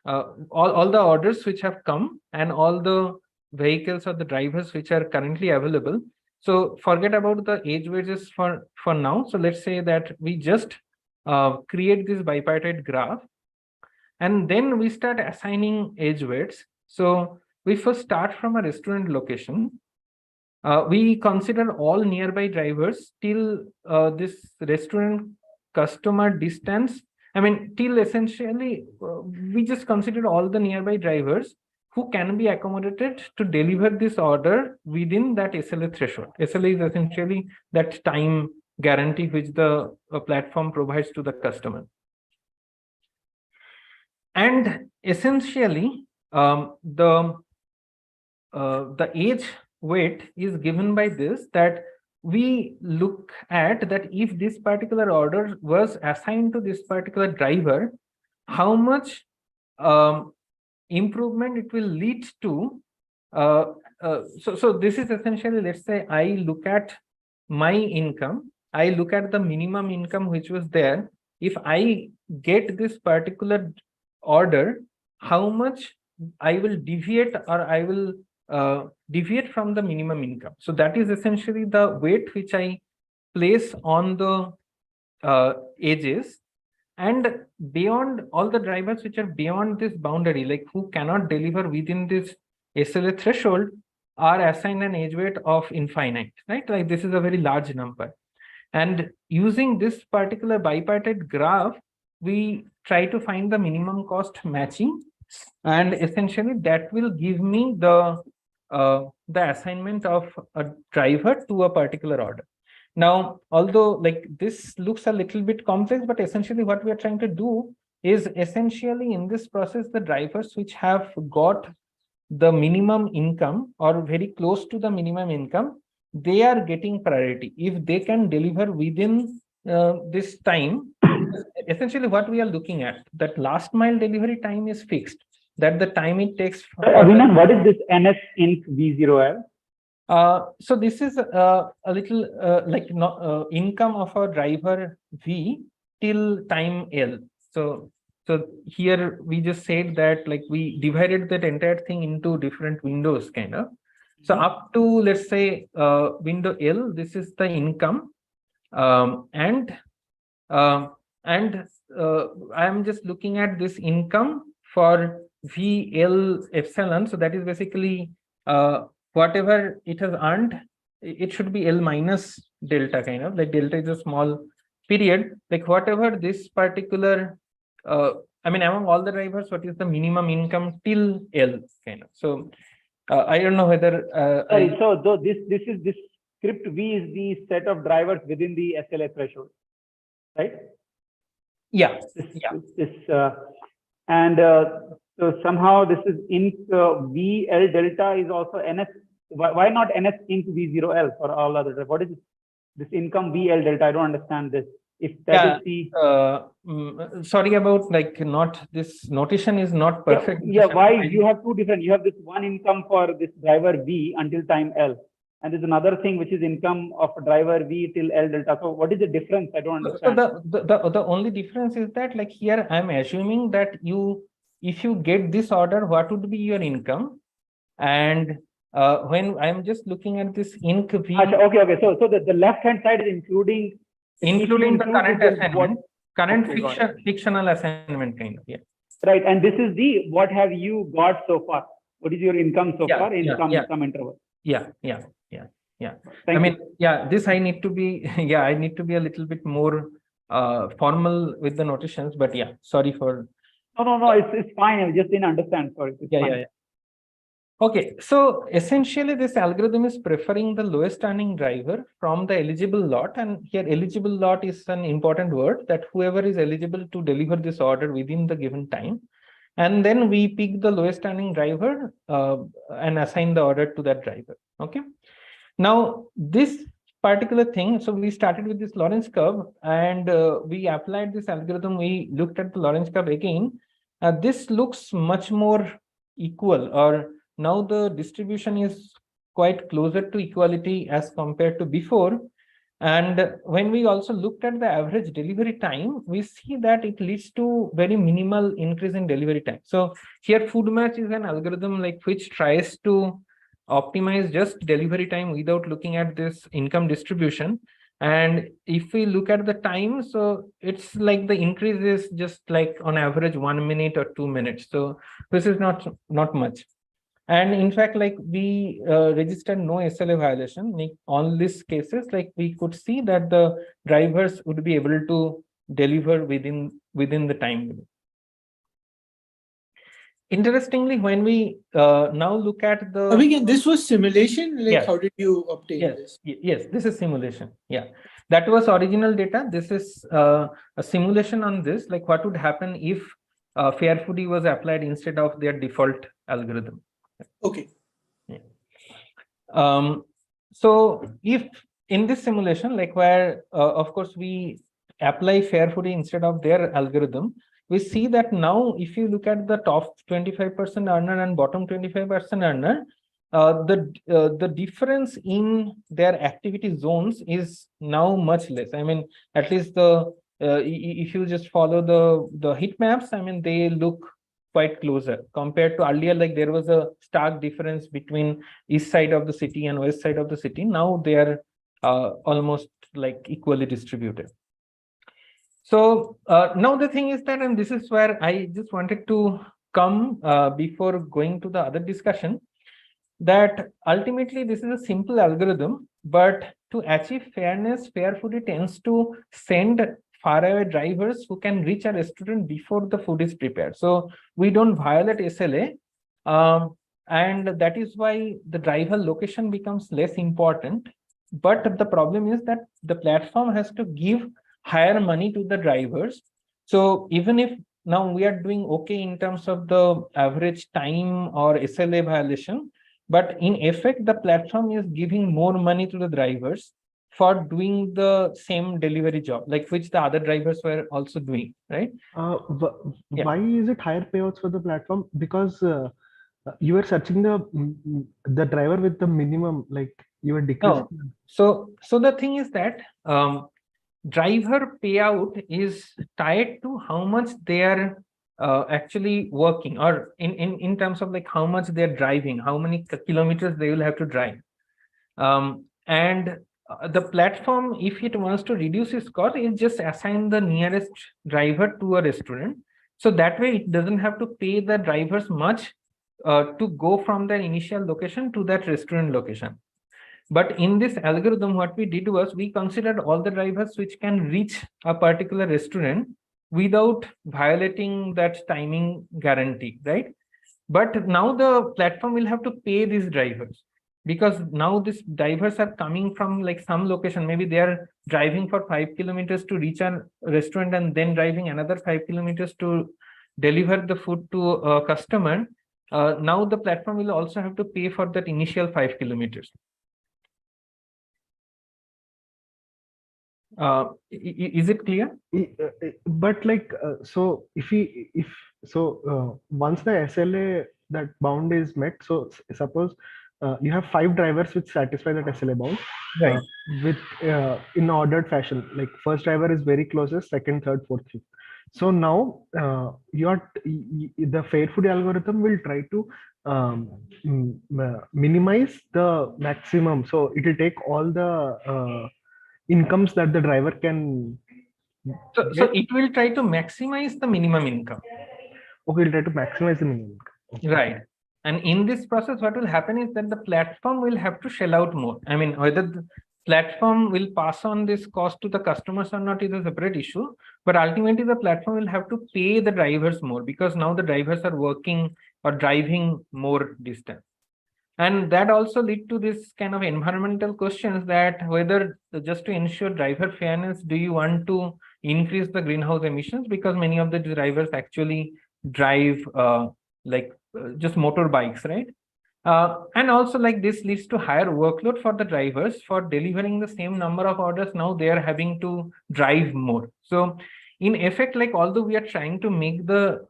the orders which have come and all the vehicles or the drivers which are currently available. So forget about the age weights for now. So let's say that we just create this bipartite graph, and then we start assigning age weights. So we first start from a restaurant location. We consider all nearby drivers till this restaurant customer distance. I mean, till essentially we just consider all the nearby drivers who can be accommodated to deliver this order within that SLA threshold. SLA is essentially that time guarantee which the platform provides to the customer. And essentially, the age weight is given by this, that we look at that if this particular order was assigned to this particular driver, how much improvement it will lead to. So this is essentially, let's say I look at my income, I look at the minimum income which was there. If I get this particular order, how much I will deviate, or I will deviate from the minimum income. So that is essentially the weight which I place on the ages. And beyond all the drivers which are beyond this boundary, like who cannot deliver within this SLA threshold, are assigned an age weight of infinite, right? Like this is a very large number. And using this particular bipartite graph, we try to find the minimum cost matching, and essentially that will give me the assignment of a driver to a particular order. Now, although like this looks a little bit complex, but essentially what we are trying to do is essentially in this process, the drivers which have got the minimum income or very close to the minimum income, they are getting priority if they can deliver within this time, essentially what we are looking at, that last mile delivery time is fixed, that the time it takes. Abhijnan, what is this NS inc V0L? So this is a little like income of a driver V till time L. So here we just said that like we divided that entire thing into different windows kind of. So up to, let's say, window L, this is the income, and I'm just looking at this income for VL epsilon. So that is basically whatever it has earned, it should be L minus delta kind of, like delta is a small period, like whatever this particular, I mean, among all the drivers, what is the minimum income till L kind of. So I don't know whether. Sorry, so this script V is the set of drivers within the SLA threshold, right? Yeah. So somehow this is inc VL delta is also NS. Why not NS inc V0L for all other drivers? What is this income VL delta? I don't understand this. If that is the sorry about like not this notation is not perfect. Yeah, why you have two different? You have this one income for this driver V until time L, and there's another thing which is income of driver V till L delta. So what is the difference? I don't understand. So the only difference is that like here I'm assuming that if you get this order, what would be your income? And when I'm just looking at this inc V. Okay. So the left hand side is including the current assignment, fictional assignment kind of, yeah. Right, and this is the what have you got so far? What is your income so far in some interval? Yeah. I mean, this I need to be, I need to be a little bit more formal with the notations, but yeah, sorry for. No, it's fine. I just didn't understand. Sorry. Yeah. Okay, so essentially this algorithm is preferring the lowest earning driver from the eligible lot, and here eligible lot is an important word, that whoever is eligible to deliver this order within the given time, and then we pick the lowest earning driver and assign the order to that driver. Okay, now this particular thing, so we started with this Lorentz curve and we applied this algorithm. We looked at the Lorentz curve again. This looks much more equal, or now the distribution is quite closer to equality as compared to before. And when we also looked at the average delivery time, we see that it leads to very minimal increase in delivery time. So here food match is an algorithm like which tries to optimize just delivery time without looking at this income distribution. And if we look at the time, so it's like the increase is just like on average 1 minute or 2 minutes. So this is not much. And in fact, like we registered no SLA violation. Like all these cases, like we could see that the drivers would be able to deliver within the time limit. Interestingly, when we now look at the. Again, this was simulation. Like, yes. How did you obtain this? Yes, this is simulation. Yeah, that was original data. This is a simulation on this. Like, what would happen if FAIRFOODY was applied instead of their default algorithm? Okay. Yeah. So if in this simulation, like where of course we apply FAIRFOODY instead of their algorithm, we see that now if you look at the top 25% earner and bottom 25% earner, the difference in their activity zones is now much less. I mean, at least the if you just follow the heat maps, I mean, they look quite closer compared to earlier. Like there was a stark difference between east side of the city and west side of the city. Now they are almost like equally distributed. So now the thing is that, and this is where I just wanted to come before going to the other discussion, that ultimately this is a simple algorithm, but to achieve fairness, FAIRFOODY tends to send faraway drivers who can reach a restaurant before the food is prepared. So we don't violate SLA, and that is why the driver location becomes less important. But the problem is that the platform has to give higher money to the drivers. So even if now we are doing okay in terms of the average time or SLA violation, but in effect, the platform is giving more money to the drivers. for doing the same delivery job, like which the other drivers were also doing, right? Yeah. Why is it higher payouts for the platform? Because you were searching the driver with the minimum, like you were decreasing. No. So the thing is that driver payout is tied to how much they are actually working, or in terms of like how much they're driving, how many kilometers they will have to drive. And the platform, if it wants to reduce its cost, it just assign the nearest driver to a restaurant. So that way it doesn't have to pay the drivers much to go from their initial location to that restaurant location. But in this algorithm, what we did was we considered all the drivers which can reach a particular restaurant without violating that timing guarantee, right? But now the platform will have to pay these drivers, because now these drivers are coming from like some location. Maybe they are driving for 5 kilometers to reach a restaurant and then driving another 5 kilometers to deliver the food to a customer. Now the platform will also have to pay for that initial 5 kilometers. Is it clear? But like, so once the SLA, that bound is met, so suppose you have 5 drivers which satisfy that SLA bound, right? With in ordered fashion, like first driver is very closest, second, third, fourth, fifth. So now the FAIRFOODY algorithm will try to minimize the maximum. So it will take all the incomes that the driver can. So it will try to maximize the minimum income. Okay, it will try to maximize the minimum income. Okay. Right. And in this process, what will happen is that the platform will have to shell out more. I mean, whether the platform will pass on this cost to the customers or not is a separate issue. But ultimately, the platform will have to pay the drivers more, because now the drivers are working or driving more distance. And that also lead to this kind of environmental questions, that whether just to ensure driver fairness, do you want to increase the greenhouse emissions? Because many of the drivers actually drive just motorbikes, right? And also like this leads to higher workload for the drivers. For delivering the same number of orders, now they are having to drive more. So in effect, like although we are trying to make the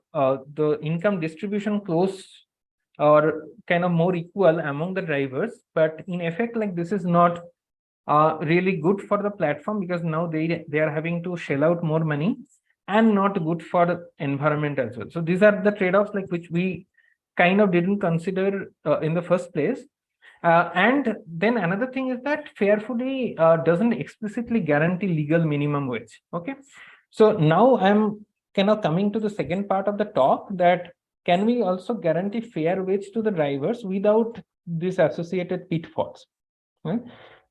income distribution close or kind of more equal among the drivers, but in effect, like this is not really good for the platform, because now they are having to shell out more money, and not good for the environment as well. So these are the trade-offs like which we kind of didn't consider in the first place. And then another thing is that FAIRFOODY doesn't explicitly guarantee legal minimum wage. Okay, so now I'm kind of coming to the second part of the talk, that can we also guarantee fair wage to the drivers without these associated pitfalls? Right?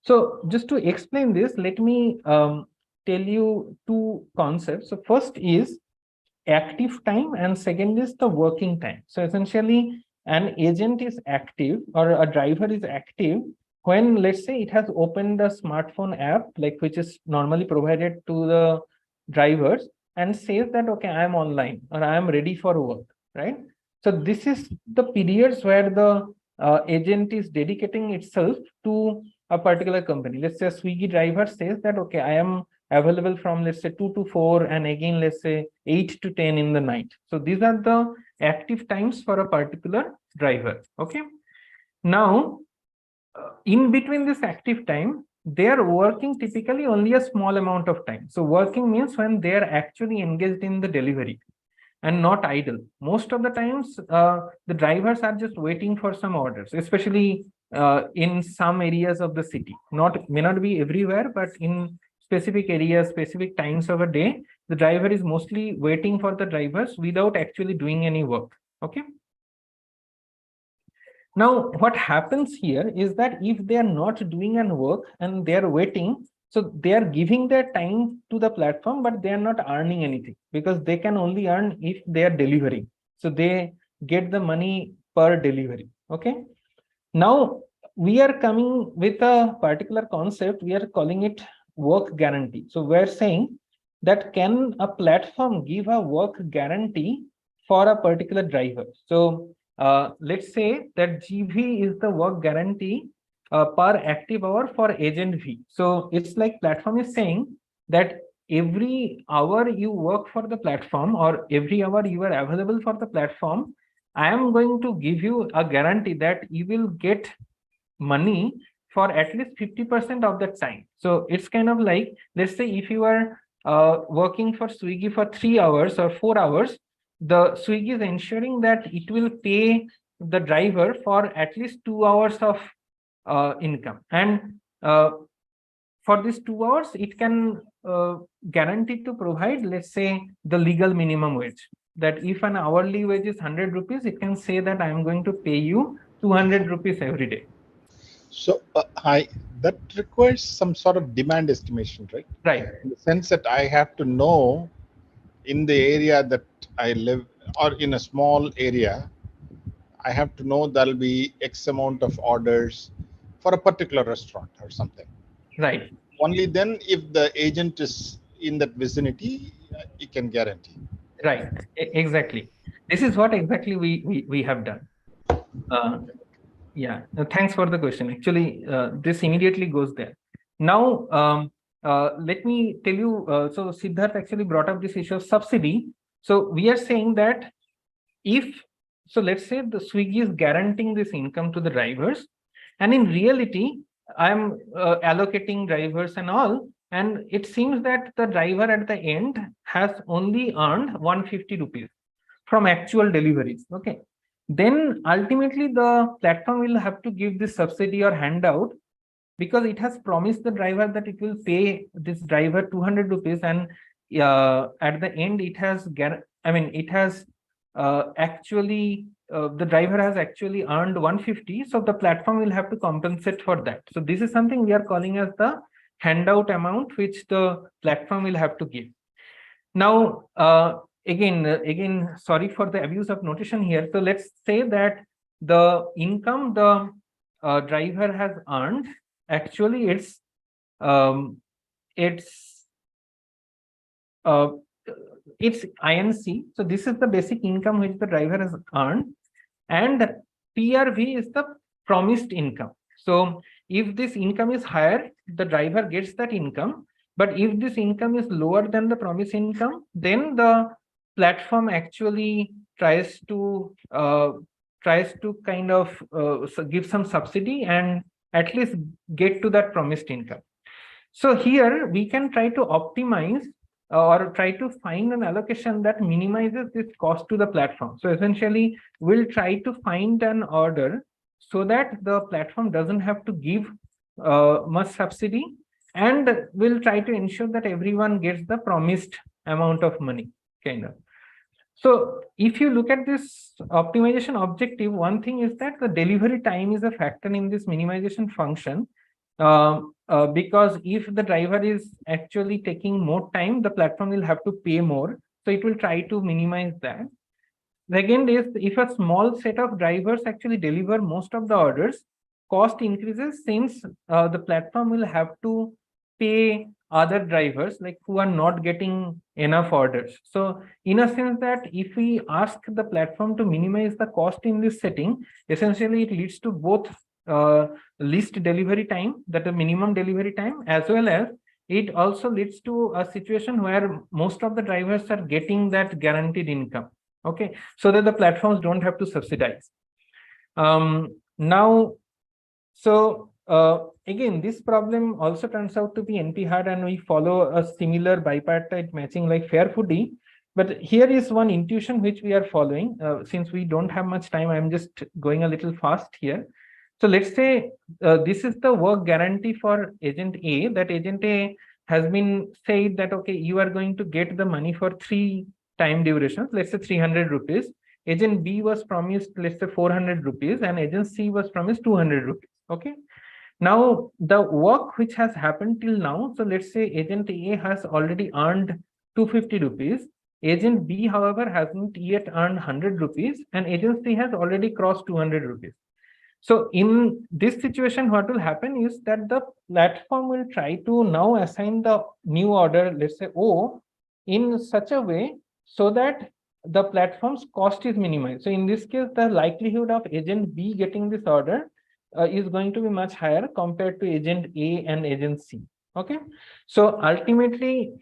So just to explain this, let me tell you 2 concepts. So first is active time, and second is the working time. So essentially, an agent is active, or a driver is active, when, let's say, it has opened a smartphone app, like which is normally provided to the drivers, and says that, okay, I am online, or I am ready for work, right? So this is the periods where the agent is dedicating itself to a particular company. Let's say a Swiggy driver says that, okay, I am available from, let's say, 2 to 4, and again, let's say 8 to 10 in the night. So these are the active times for a particular driver. Okay. Now, in between this active time, they are working typically only a small amount of time. So working means when they are actually engaged in the delivery and not idle. Most of the times, the drivers are just waiting for some orders, especially in some areas of the city. May not be everywhere, but in specific areas, specific times of a day, the driver is mostly waiting for the drivers without actually doing any work. Okay. Now, what happens here is that if they are not doing any work and they are waiting, so they are giving their time to the platform, but they are not earning anything, because they can only earn if they are delivering. So they get the money per delivery. Okay. Now we are coming with a particular concept. We are calling it work guarantee. So we're saying that, can a platform give a work guarantee for a particular driver? So let's say that GV is the work guarantee per active hour for agent V. So it's like platform is saying that every hour you work for the platform or every hour you are available for the platform, I am going to give you a guarantee that you will get money for at least 50% of that time. So it's kind of like, let's say if you are working for Swiggy for 3 hours or 4 hours, the Swiggy is ensuring that it will pay the driver for at least 2 hours of income. And for these 2 hours, it can guarantee to provide, let's say, the legal minimum wage. That if an hourly wage is 100 rupees, it can say that I am going to pay you 200 rupees every day. So that requires some sort of demand estimation, right? Right. In the sense that I have to know in the area that I live or in a small area, I have to know there'll be X amount of orders for a particular restaurant or something. Right. Only then, if the agent is in that vicinity, you can guarantee. Right. Exactly. This is what exactly we have done. Yeah. Thanks for the question. Actually, this immediately goes there. Now, let me tell you. So Siddharth actually brought up this issue of subsidy. So we are saying that let's say the Swiggy is guaranteeing this income to the drivers, and in reality, I'm allocating drivers and all, and it seems that the driver at the end has only earned 150 rupees from actual deliveries. Okay. Then ultimately the platform will have to give this subsidy or handout because it has promised the driver that it will pay this driver 200 rupees, and at the end it has actually the driver has actually earned 150, so the platform will have to compensate for that. So this is something we are calling as the handout amount, which the platform will have to give. Now, again, sorry for the abuse of notation here. So let's say that the income the driver has earned, actually it's INC. So this is the basic income which the driver has earned, and PRV is the promised income. So if this income is higher, the driver gets that income. But if this income is lower than the promised income, then the platform actually tries to kind of give some subsidy and at least get to that promised income. So here we can try to optimize or try to find an allocation that minimizes this cost to the platform. So essentially, we'll try to find an order so that the platform doesn't have to give much subsidy, and we'll try to ensure that everyone gets the promised amount of money, kind of. So if you look at this optimization objective, one thing is that the delivery time is a factor in this minimization function. Because if the driver is actually taking more time, the platform will have to pay more. So it will try to minimize that. Second is, if a small set of drivers actually deliver most of the orders, cost increases since the platform will have to pay other drivers like who are not getting enough orders. So in a sense that if we ask the platform to minimize the cost in this setting, essentially it leads to both least delivery time, that the minimum delivery time, as well as it also leads to a situation where most of the drivers are getting that guaranteed income. Okay, so that the platforms don't have to subsidize. Now, so again, this problem also turns out to be NP-hard, and we follow a similar bipartite matching like FAIRFOODY. But here is one intuition which we are following. Since we don't have much time, I'm just going a little fast here. So let's say this is the work guarantee for agent A, that agent A has been said that, okay, you are going to get the money for 3 time durations, let's say 300 rupees. Agent B was promised, let's say 400 rupees, and agent C was promised 200 rupees. Okay. Now, the work which has happened till now, so let's say agent A has already earned 250 rupees. Agent B, however, hasn't yet earned 100 rupees, and agent C has already crossed 200 rupees. So in this situation, what will happen is that the platform will try to now assign the new order, let's say O, in such a way so that the platform's cost is minimized. So in this case, the likelihood of agent B getting this order is going to be much higher compared to agent A and agent C. Okay, so ultimately,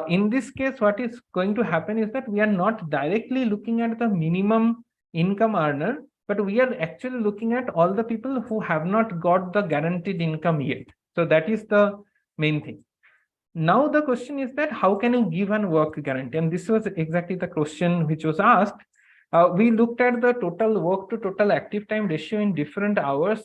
in this case, what is going to happen is that we are not directly looking at the minimum income earner, but we are actually looking at all the people who have not got the guaranteed income yet. So that is the main thing. Now the question is that how can you give an work guarantee? And this was exactly the question which was asked. We looked at the total work to total active time ratio in different hours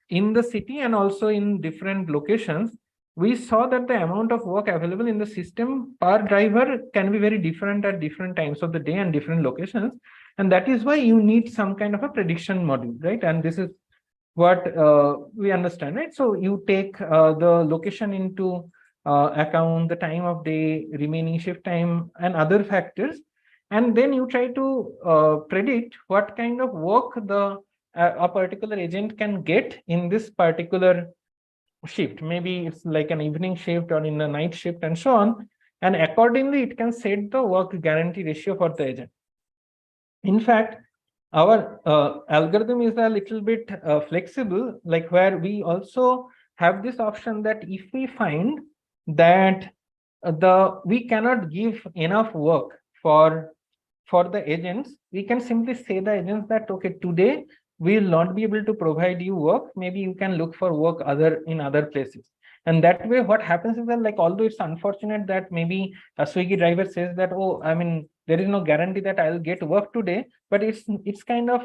in the city and also in different locations. We saw that the amount of work available in the system per driver can be very different at different times of the day and different locations. And that is why you need some kind of a prediction model, right? And this is what we understand, right? So you take the location into account, the time of day, remaining shift time, and other factors, and then you try to predict what kind of work a particular agent can get in this particular shift. Maybe it's like an evening shift or in a night shift and so on, and accordingly it can set the work guarantee ratio for the agent. In fact, our algorithm is a little bit flexible, like where we also have this option that if we find that we cannot give enough work for the agents, we can simply say the agents that, okay, today we will not be able to provide you work, maybe you can look for work in other places. And that way what happens is that, like, although it's unfortunate that maybe a Swiggy driver says that, oh, I mean, there is no guarantee that I'll get work today, but it's kind of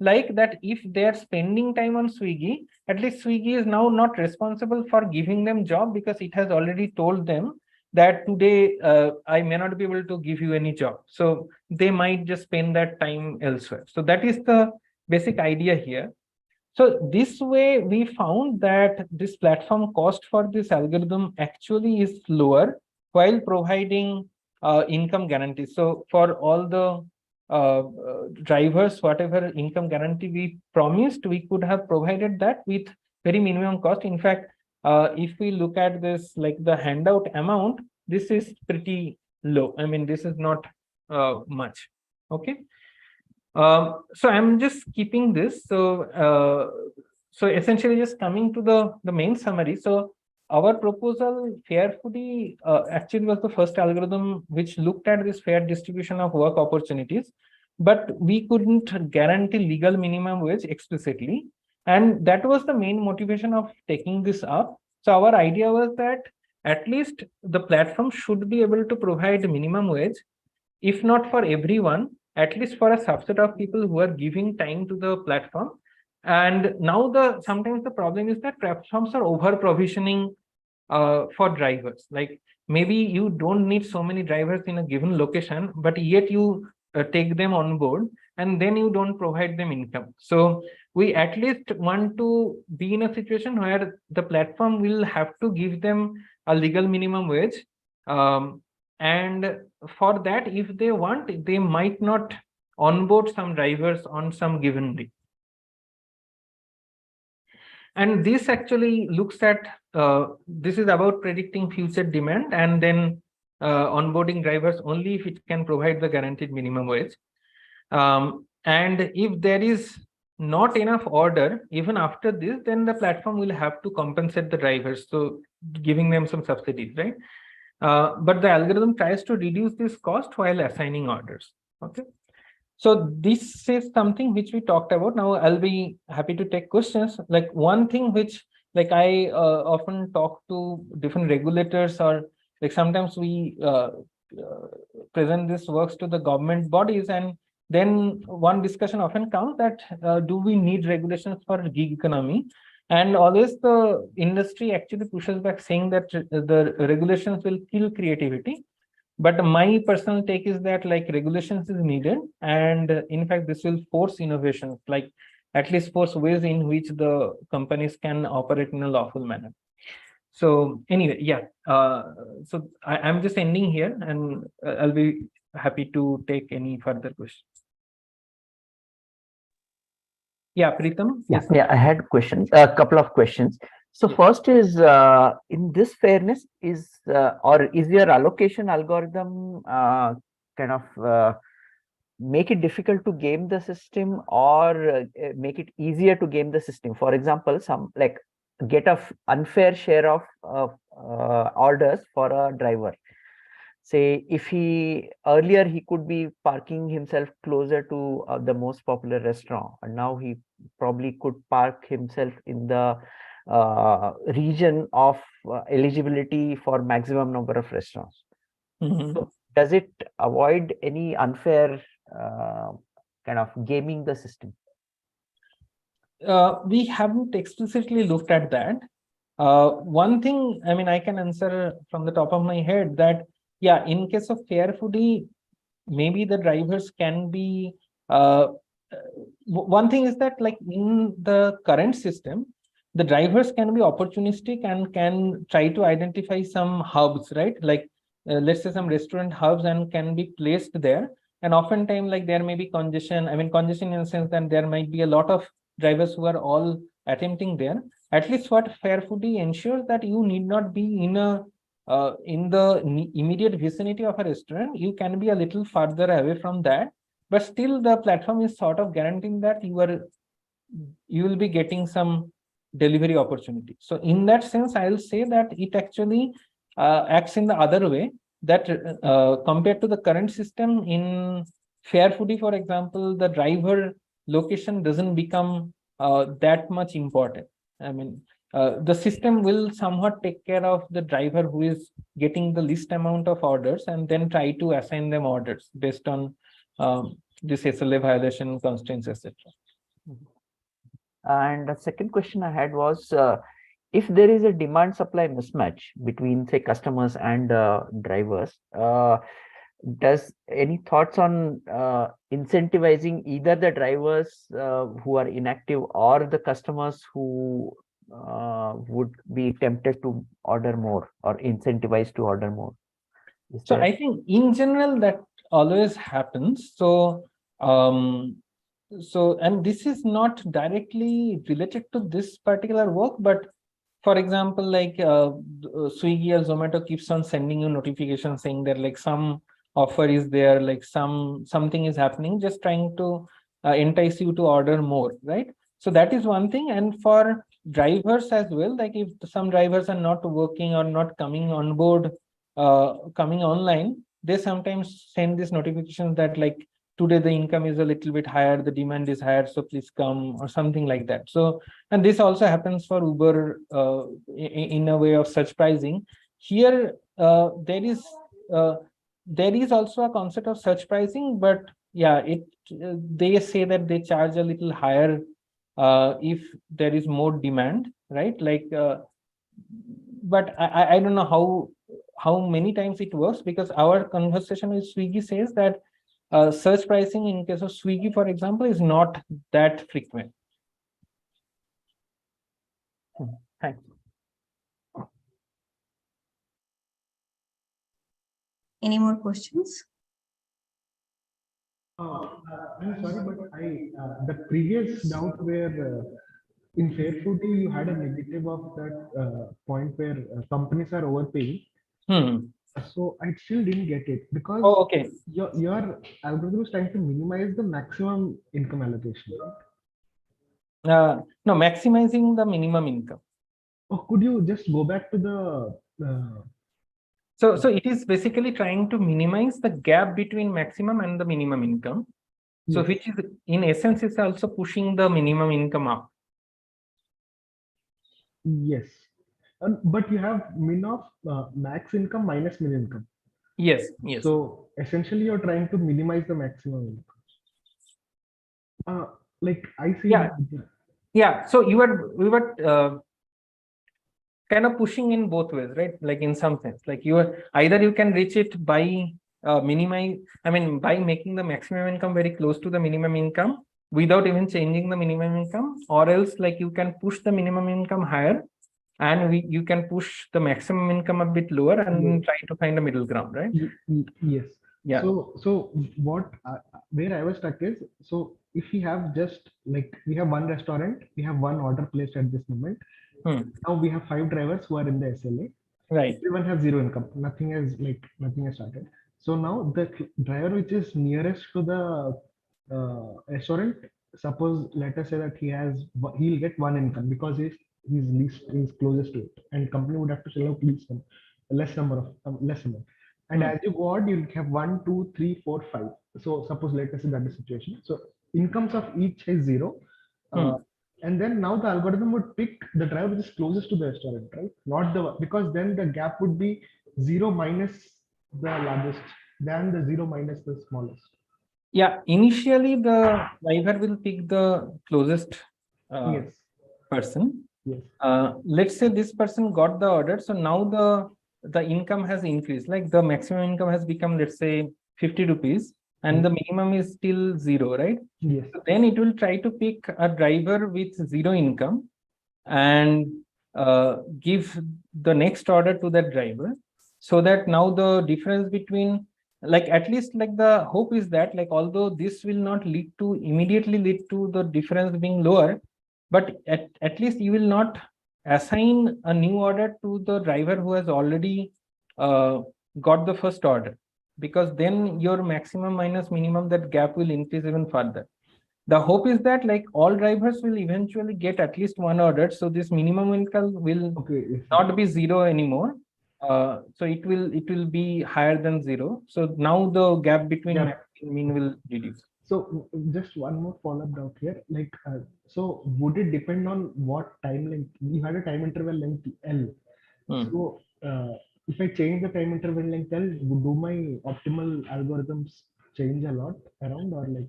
like that if they are spending time on Swiggy, at least Swiggy is now not responsible for giving them job because it has already told them that today I may not be able to give you any job. So they might just spend that time elsewhere. So that is the basic idea here. So this way we found that this platform cost for this algorithm actually is lower while providing income guarantees. So for all the drivers, whatever income guarantee we promised, we could have provided that with very minimum cost. In fact, if we look at this, like the handout amount, this is pretty low. I mean, this is not much. Okay. So I'm just keeping this. So essentially just coming to the main summary. So our proposal, FAIRFOODY, actually was the first algorithm which looked at this fair distribution of work opportunities, but we couldn't guarantee legal minimum wage explicitly. And that was the main motivation of taking this up. So our idea was that at least the platform should be able to provide minimum wage, if not for everyone, at least for a subset of people who are giving time to the platform. And now sometimes the problem is that platforms are over provisioning for drivers. Like maybe you don't need so many drivers in a given location, but yet you take them on board and then you don't provide them income. So we at least want to be in a situation where the platform will have to give them a legal minimum wage. And for that, if they want, they might not onboard some drivers on some given day. And this actually looks at, this is about predicting future demand and then onboarding drivers only if it can provide the guaranteed minimum wage. And if there is not enough order, even after this, then the platform will have to compensate the drivers, so giving them some subsidies, right? But the algorithm tries to reduce this cost while assigning orders. Okay. So this is something which we talked about. Now I'll be happy to take questions. Like one thing which, like I often talk to different regulators, or like sometimes we present this works to the government bodies, and then one discussion often comes that do we need regulations for gig economy? And always the industry actually pushes back, saying that the regulations will kill creativity. But my personal take is that like regulations is needed, and in fact this will force innovations, like at least force ways in which the companies can operate in a lawful manner. So anyway, yeah, so I'm just ending here, and I'll be happy to take any further questions. Yeah, Pritam. Yes. Yeah, I had questions, a couple of questions. So first is, in this fairness, is your allocation algorithm kind of make it difficult to game the system, or make it easier to game the system? For example, some like get a unfair share of orders for a driver. Say if he earlier he could be parking himself closer to the most popular restaurant, and now he probably could park himself in the region of eligibility for maximum number of restaurants. So does it avoid any unfair kind of gaming the system? We haven't explicitly looked at that. One thing, I mean, I can answer from the top of my head that, yeah, in case of FAIRFOODY, maybe the drivers can be, one thing is that like in the current system, the drivers can be opportunistic and can try to identify some hubs, right? Like let's say some restaurant hubs, and can be placed there. And oftentimes like there may be congestion, I mean congestion in the sense that there might be a lot of drivers who are all attempting there. At least what FAIRFOODY ensures that you need not be in a in the immediate vicinity of a restaurant. You can be a little further away from that, but still the platform is sort of guaranteeing that you will be getting some delivery opportunity. So in that sense, I'll say that it actually acts in the other way, that compared to the current system in FAIRFOODY, for example, the driver location doesn't become that much important. I mean, the system will somewhat take care of the driver who is getting the least amount of orders, and then try to assign them orders based on this SLA violation constraints, etc. And the second question I had was, if there is a demand supply mismatch between, say, customers and drivers, does any thoughts on incentivizing either the drivers who are inactive or the customers who would be tempted to order more or incentivized to order more? So I think in general that always happens. So and this is not directly related to this particular work, but for example, like Swiggy or Zomato keeps on sending you notifications saying that like some offer is there, like something is happening, just trying to entice you to order more, right? So that is one thing. And for drivers as well, like if some drivers are not working or not coming on board, coming online, they sometimes send these notifications that like today the income is a little bit higher, the demand is higher, so please come, or something like that. So, and this also happens for Uber in a way of such pricing. Here there is also a concept of search pricing, but yeah, they say that they charge a little higher if there is more demand, right? Like, but I don't know how many times it works, because our conversation with Swiggy says that search pricing in case of Swiggy, for example, is not that frequent. Thanks. Any more questions? I'm sorry, but the previous doubt where in FAIRFOODY you had a negative of that point where companies are overpaying. So I still didn't get it, because okay, your algorithm is trying to minimize the maximum income allocation. No, maximizing the minimum income. Oh, could you just go back to the So it is basically trying to minimize the gap between maximum and the minimum income. So yes. which is in essence is also pushing the minimum income up. Yes, but you have min of max income minus min income. Yes, yes. So essentially you're trying to minimize the maximum income. Like I see. Yeah. So we were kind of pushing in both ways, right? Like in some sense, like either you can reach it by by making the maximum income very close to the minimum income without even changing the minimum income, or else like you can push the minimum income higher and you can push the maximum income a bit lower and try to find a middle ground, right? Yes. Yeah. So what where I was stuck is, so if we have just like we have one restaurant, we have one order placed at this moment. Now we have 5 drivers who are in the SLA. Right. Everyone has 0 income. Nothing has started. So now the driver which is nearest to the restaurant, suppose let us say that he'll get one income because he's closest to it, and company would have to sell out less amount. And as you go out, you'll have 1, 2, 3, 4, 5. So suppose let us say that the situation. So incomes of each is 0. And then now the algorithm would pick the driver which is closest to the restaurant, right? Not the, because then the gap would be 0 minus the largest than the 0 minus the smallest. Yeah, initially the driver will pick the closest Yes. person. Yes. Let's say this person got the order, so now the income has increased, like the maximum income has become, let's say, 50 rupees, and the minimum is still 0, right? Yes. So then it will try to pick a driver with 0 income and give the next order to that driver, so that now the difference between, like, at least like the hope is that, like, although this will not immediately lead to the difference being lower, but at least you will not assign a new order to the driver who has already got the first order, because then your maximum minus minimum, that gap will increase even further. The hope is that, like, all drivers will eventually get at least one order, so this minimum income will not be 0 anymore. So it will be higher than 0. So now the gap between max and min will reduce. So just one more follow-up doubt here. Like, so would it depend on what time length? You had a time interval length L. So if I change the time interval length L, do my optimal algorithms change a lot around, or like?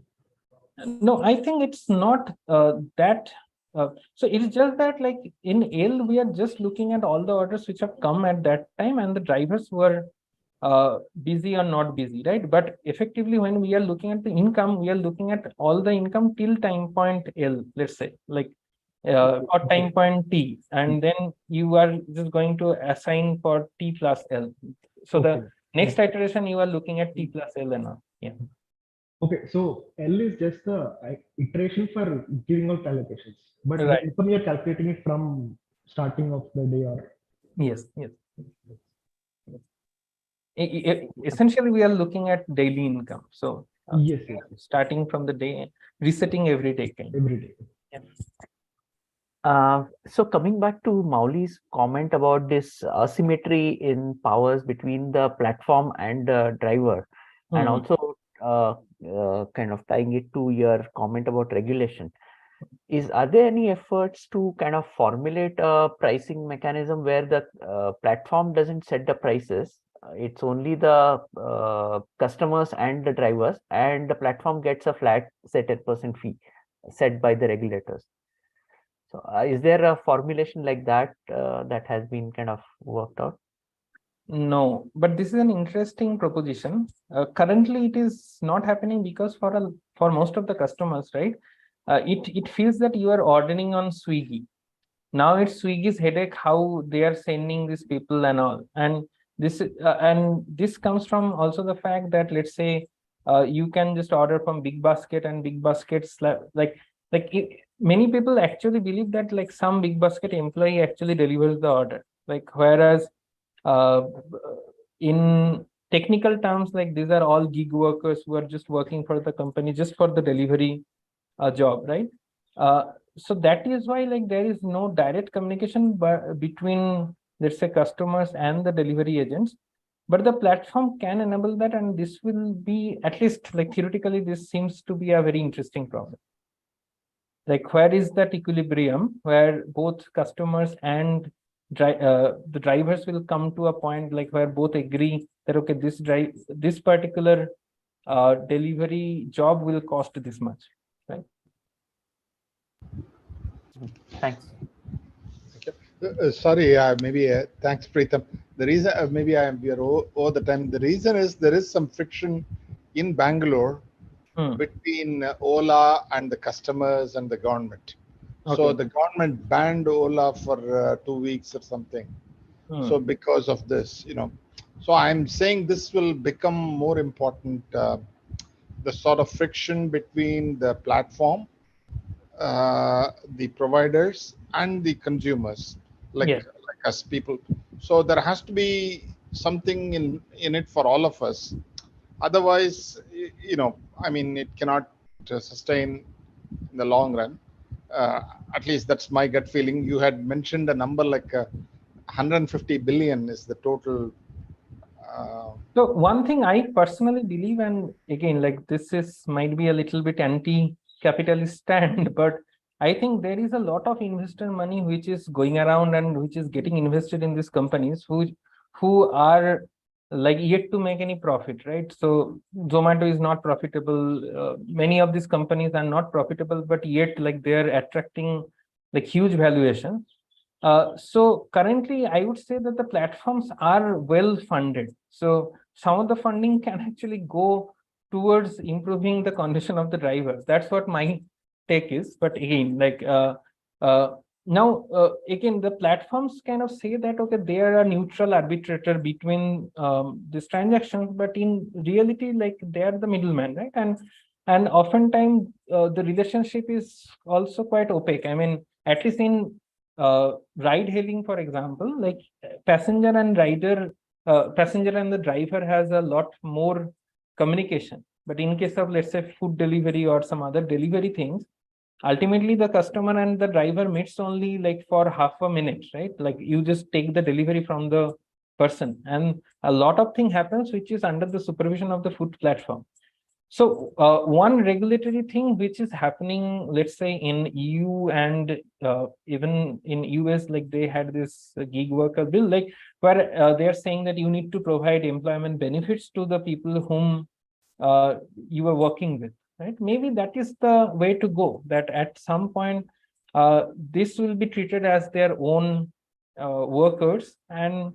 No, I think it's not that. So it's just that, like, in L, we are just looking at all the orders which have come at that time and the drivers were busy or not busy, right? But effectively, when we are looking at the income, we are looking at all the income till time point L, let's say, like, or time point T, and then you are just going to assign for T plus L. So the next iteration, you are looking at T plus L and all. Yeah. Okay, so L is just the iteration for giving out allocations, but Right. the income you're calculating it from starting of the day, or? Yes. Essentially, we are looking at daily income. So yes, starting from the day, resetting every day. Every day. Yeah. So coming back to Mauli's comment about this asymmetry in powers between the platform and the driver, and also kind of tying it to your comment about regulation, are there any efforts to kind of formulate a pricing mechanism where the platform doesn't set the prices? It's only the customers and the drivers, and the platform gets a flat set 10% fee set by the regulators. So is there a formulation like that that has been kind of worked out? No, but this is an interesting proposition. Currently, it is not happening because for most of the customers, right, it feels that you are ordering on Swiggy. Now it's Swiggy's headache how they are sending these people and all. And this comes from also the fact that, let's say, you can just order from Big Basket, and Big Basket's many people actually believe that, like, some Big Basket employee actually delivers the order, like, whereas in technical terms, like, these are all gig workers who are just working for the company just for the delivery job, right? So that is why, like, there is no direct communication between, let's say, customers and the delivery agents, but the platform can enable that, and this will be, at least, like, theoretically, this seems to be a very interesting problem. Like, where is that equilibrium where both customers and the drivers will come to a point, like, where both agree that, okay, this particular delivery job will cost this much, right? Thanks. Sorry, maybe thanks, Preetham. The reason maybe we are over the time. The reason is there is some friction in Bangalore between Ola and the customers and the government. Okay. So the government banned Ola for 2 weeks or something. So because of this, so I'm saying this will become more important. The sort of friction between the platform, the providers, and the consumers, like us people. So there has to be something in it for all of us, Otherwise, I mean, it cannot sustain in the long run. At least that's my gut feeling. You had mentioned a number like 150 billion is the total. So one thing I personally believe, and again, like this might be a little bit anti-capitalist stand, but I think there is a lot of investor money which is going around and which is getting invested in these companies who are like yet to make any profit, right? So Zomato is not profitable. Many of these companies are not profitable, but yet like they are attracting like huge valuations. So currently, I would say that the platforms are well funded. So some of the funding can actually go towards improving the condition of the drivers. That's what my take is. But again, like now, again, the platforms kind of say that, okay, they are a neutral arbitrator between these transactions, but in reality, like they are the middleman, right? And oftentimes the relationship is also quite opaque. I mean, at least in ride hailing, for example, like passenger and the driver has a lot more communication. But in case of, let's say, food delivery or some other delivery things, ultimately the customer and the driver meets only like for half a minute, right? Like you just take the delivery from the person, and a lot of thing happens which is under the supervision of the food platform. So one regulatory thing which is happening, let's say in EU and even in US, like they had this gig worker bill, like where they're saying that you need to provide employment benefits to the people whom you are working with, right? Maybe that is the way to go, that at some point this will be treated as their own workers, and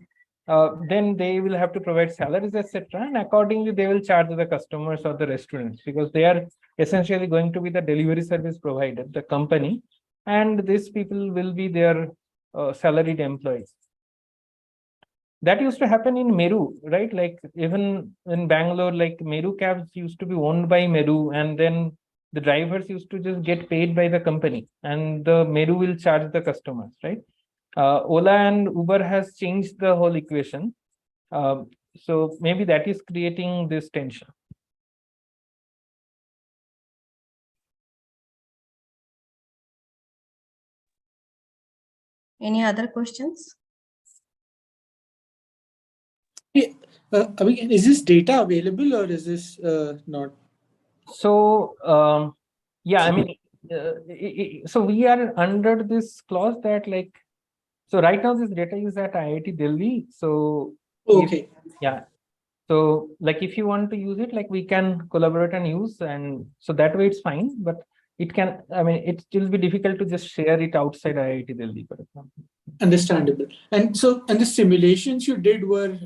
then they will have to provide salaries, etc. And accordingly, they will charge the customers or the restaurants, because they are essentially going to be the delivery service provider, the company, and these people will be their salaried employees. That used to happen in Meru, right? Like even in Bangalore, like Meru cabs used to be owned by Meru, and then the drivers used to just get paid by the company, and the Meru will charge the customers, right? Ola and Uber has changed the whole equation. So maybe that is creating this tension. Any other questions? Yeah. I mean, is this data available or is this not? So yeah, I mean, so we are under this clause that like, so right now this data is at IIT Delhi. So Okay. Yeah. So like if you want to use it, like we can collaborate and use, and so that way it's fine, but it can, I mean, it will be difficult to just share it outside IIT Delhi, for example. Understandable. And so, and the simulations you did were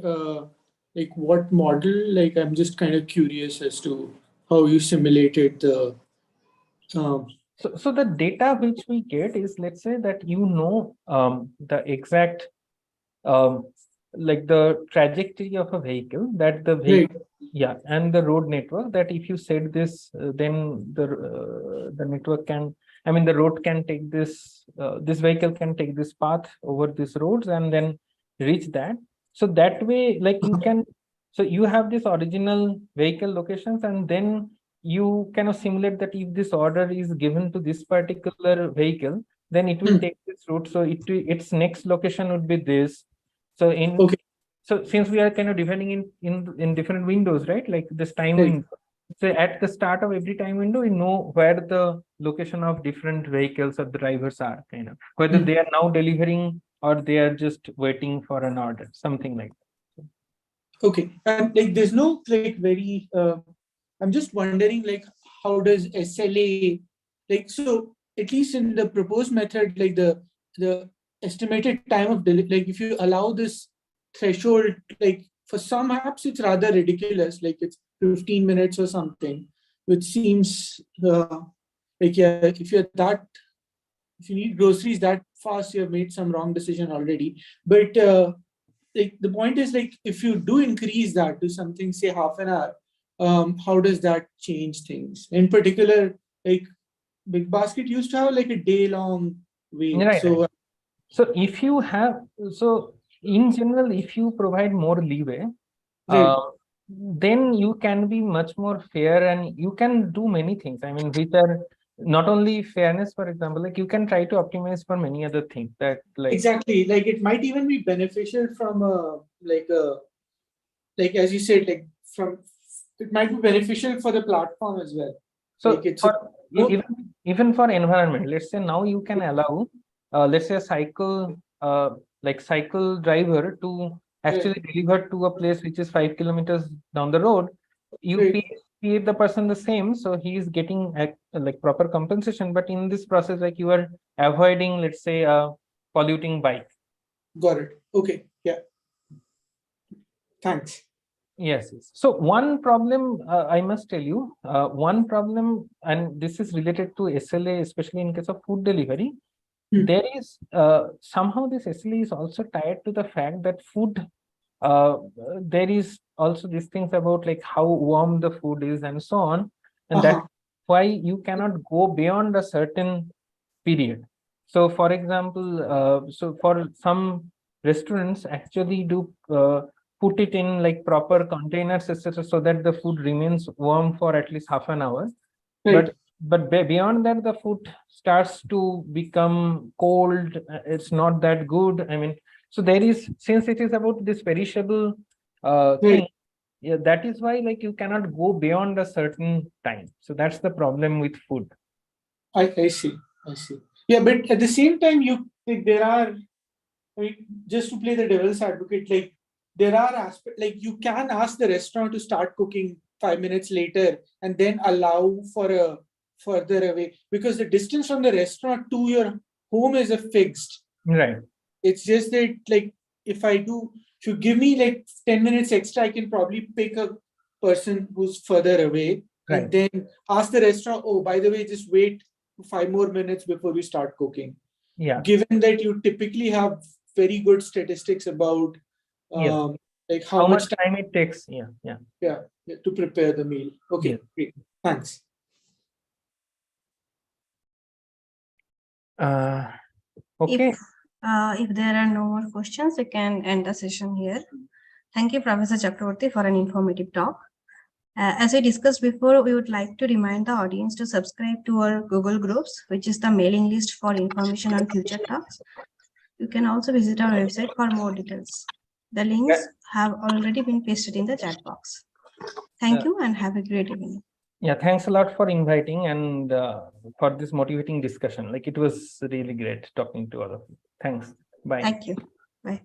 like what model? Like, I'm just kind of curious as to how you simulated the. So the data which we get is, let's say that the exact like the trajectory of a vehicle, that the vehicle, Right. yeah, and the road network, that if you set this, then the network can, I mean, the road can take this, this vehicle can take this path over these roads and then reach that. So that way, like you can, so you have this original vehicle locations, and then you kind simulate that if this order is given to this particular vehicle, then it will take this route. So its next location would be this. So Okay. So since we are kind of defining in different windows, right? Like this time Right. window. So at the start of every time window, we know where the location of different vehicles or drivers are, kind of whether they are now delivering or they are just waiting for an order, something like that. Okay. And like there's no like very I'm just wondering like how does SLA like, so at least in the proposed method, like the estimated time of delivery, like if you allow this threshold, like for some apps it's rather ridiculous, like it's 15 minutes or something, which seems like, yeah, if you need groceries that fast, you have made some wrong decision already. But like the point is, like if you do increase that to something, say half an hour, how does that change things? In particular, like Big Basket used to have like a day-long wait. Right, so right. So if you have, so in general, if you provide more leeway, right. then you can be much more fair and you can do many things. I mean, which are not only fairness, for example, like you can try to optimize for many other things that like. Exactly. Like it might even be beneficial from like as you said, like it might be beneficial for the platform as well. So like it's even for environment, let's say now you can allow, let's say a cycle driver to actually deliver to a place which is 5 kilometers down the road. You pay the person the same, so he is getting like proper compensation. But in this process, like you are avoiding, let's say, a polluting bike. Got it. Okay. Yeah. Thanks. Yes. So one problem, I must tell you, one problem, and this is related to SLA, especially in case of food delivery. There is somehow this SLA is also tied to the fact that food, there is also these things about like how warm the food is and so on. And that's why you cannot go beyond a certain period. So for example, so for some restaurants actually do put it in like proper containers, etc., so that the food remains warm for at least half an hour. But beyond that, the food starts to become cold. It's not that good. I mean, so there is, since it is about this perishable thing, yeah, that is why like you cannot go beyond a certain time. So that's the problem with food. I see. Yeah, but at the same time, there are, I mean, just to play the devil's advocate, like there are aspects, like you can ask the restaurant to start cooking 5 minutes later and then allow for a further away, because the distance from the restaurant to your home is a fixed. Right. It's just that like if you give me like 10 minutes extra, I can probably pick a person who's further away and then ask the restaurant, oh, by the way, just wait 5 more minutes before we start cooking. Yeah. Given that you typically have very good statistics about like how much time it takes. Yeah, to prepare the meal. Okay, great. Thanks. Okay. If there are no more questions, we can end the session here. Thank you, Professor Chakraborty, for an informative talk. As we discussed before, we would like to remind the audience to subscribe to our Google Groups, which is the mailing list for information on future talks. You can also visit our website for more details. The links have already been pasted in the chat box. Thank you and have a great evening. Yeah, thanks a lot for inviting and for this motivating discussion. Like it was really great talking to all of you. Thanks. Bye. Thank you. Bye.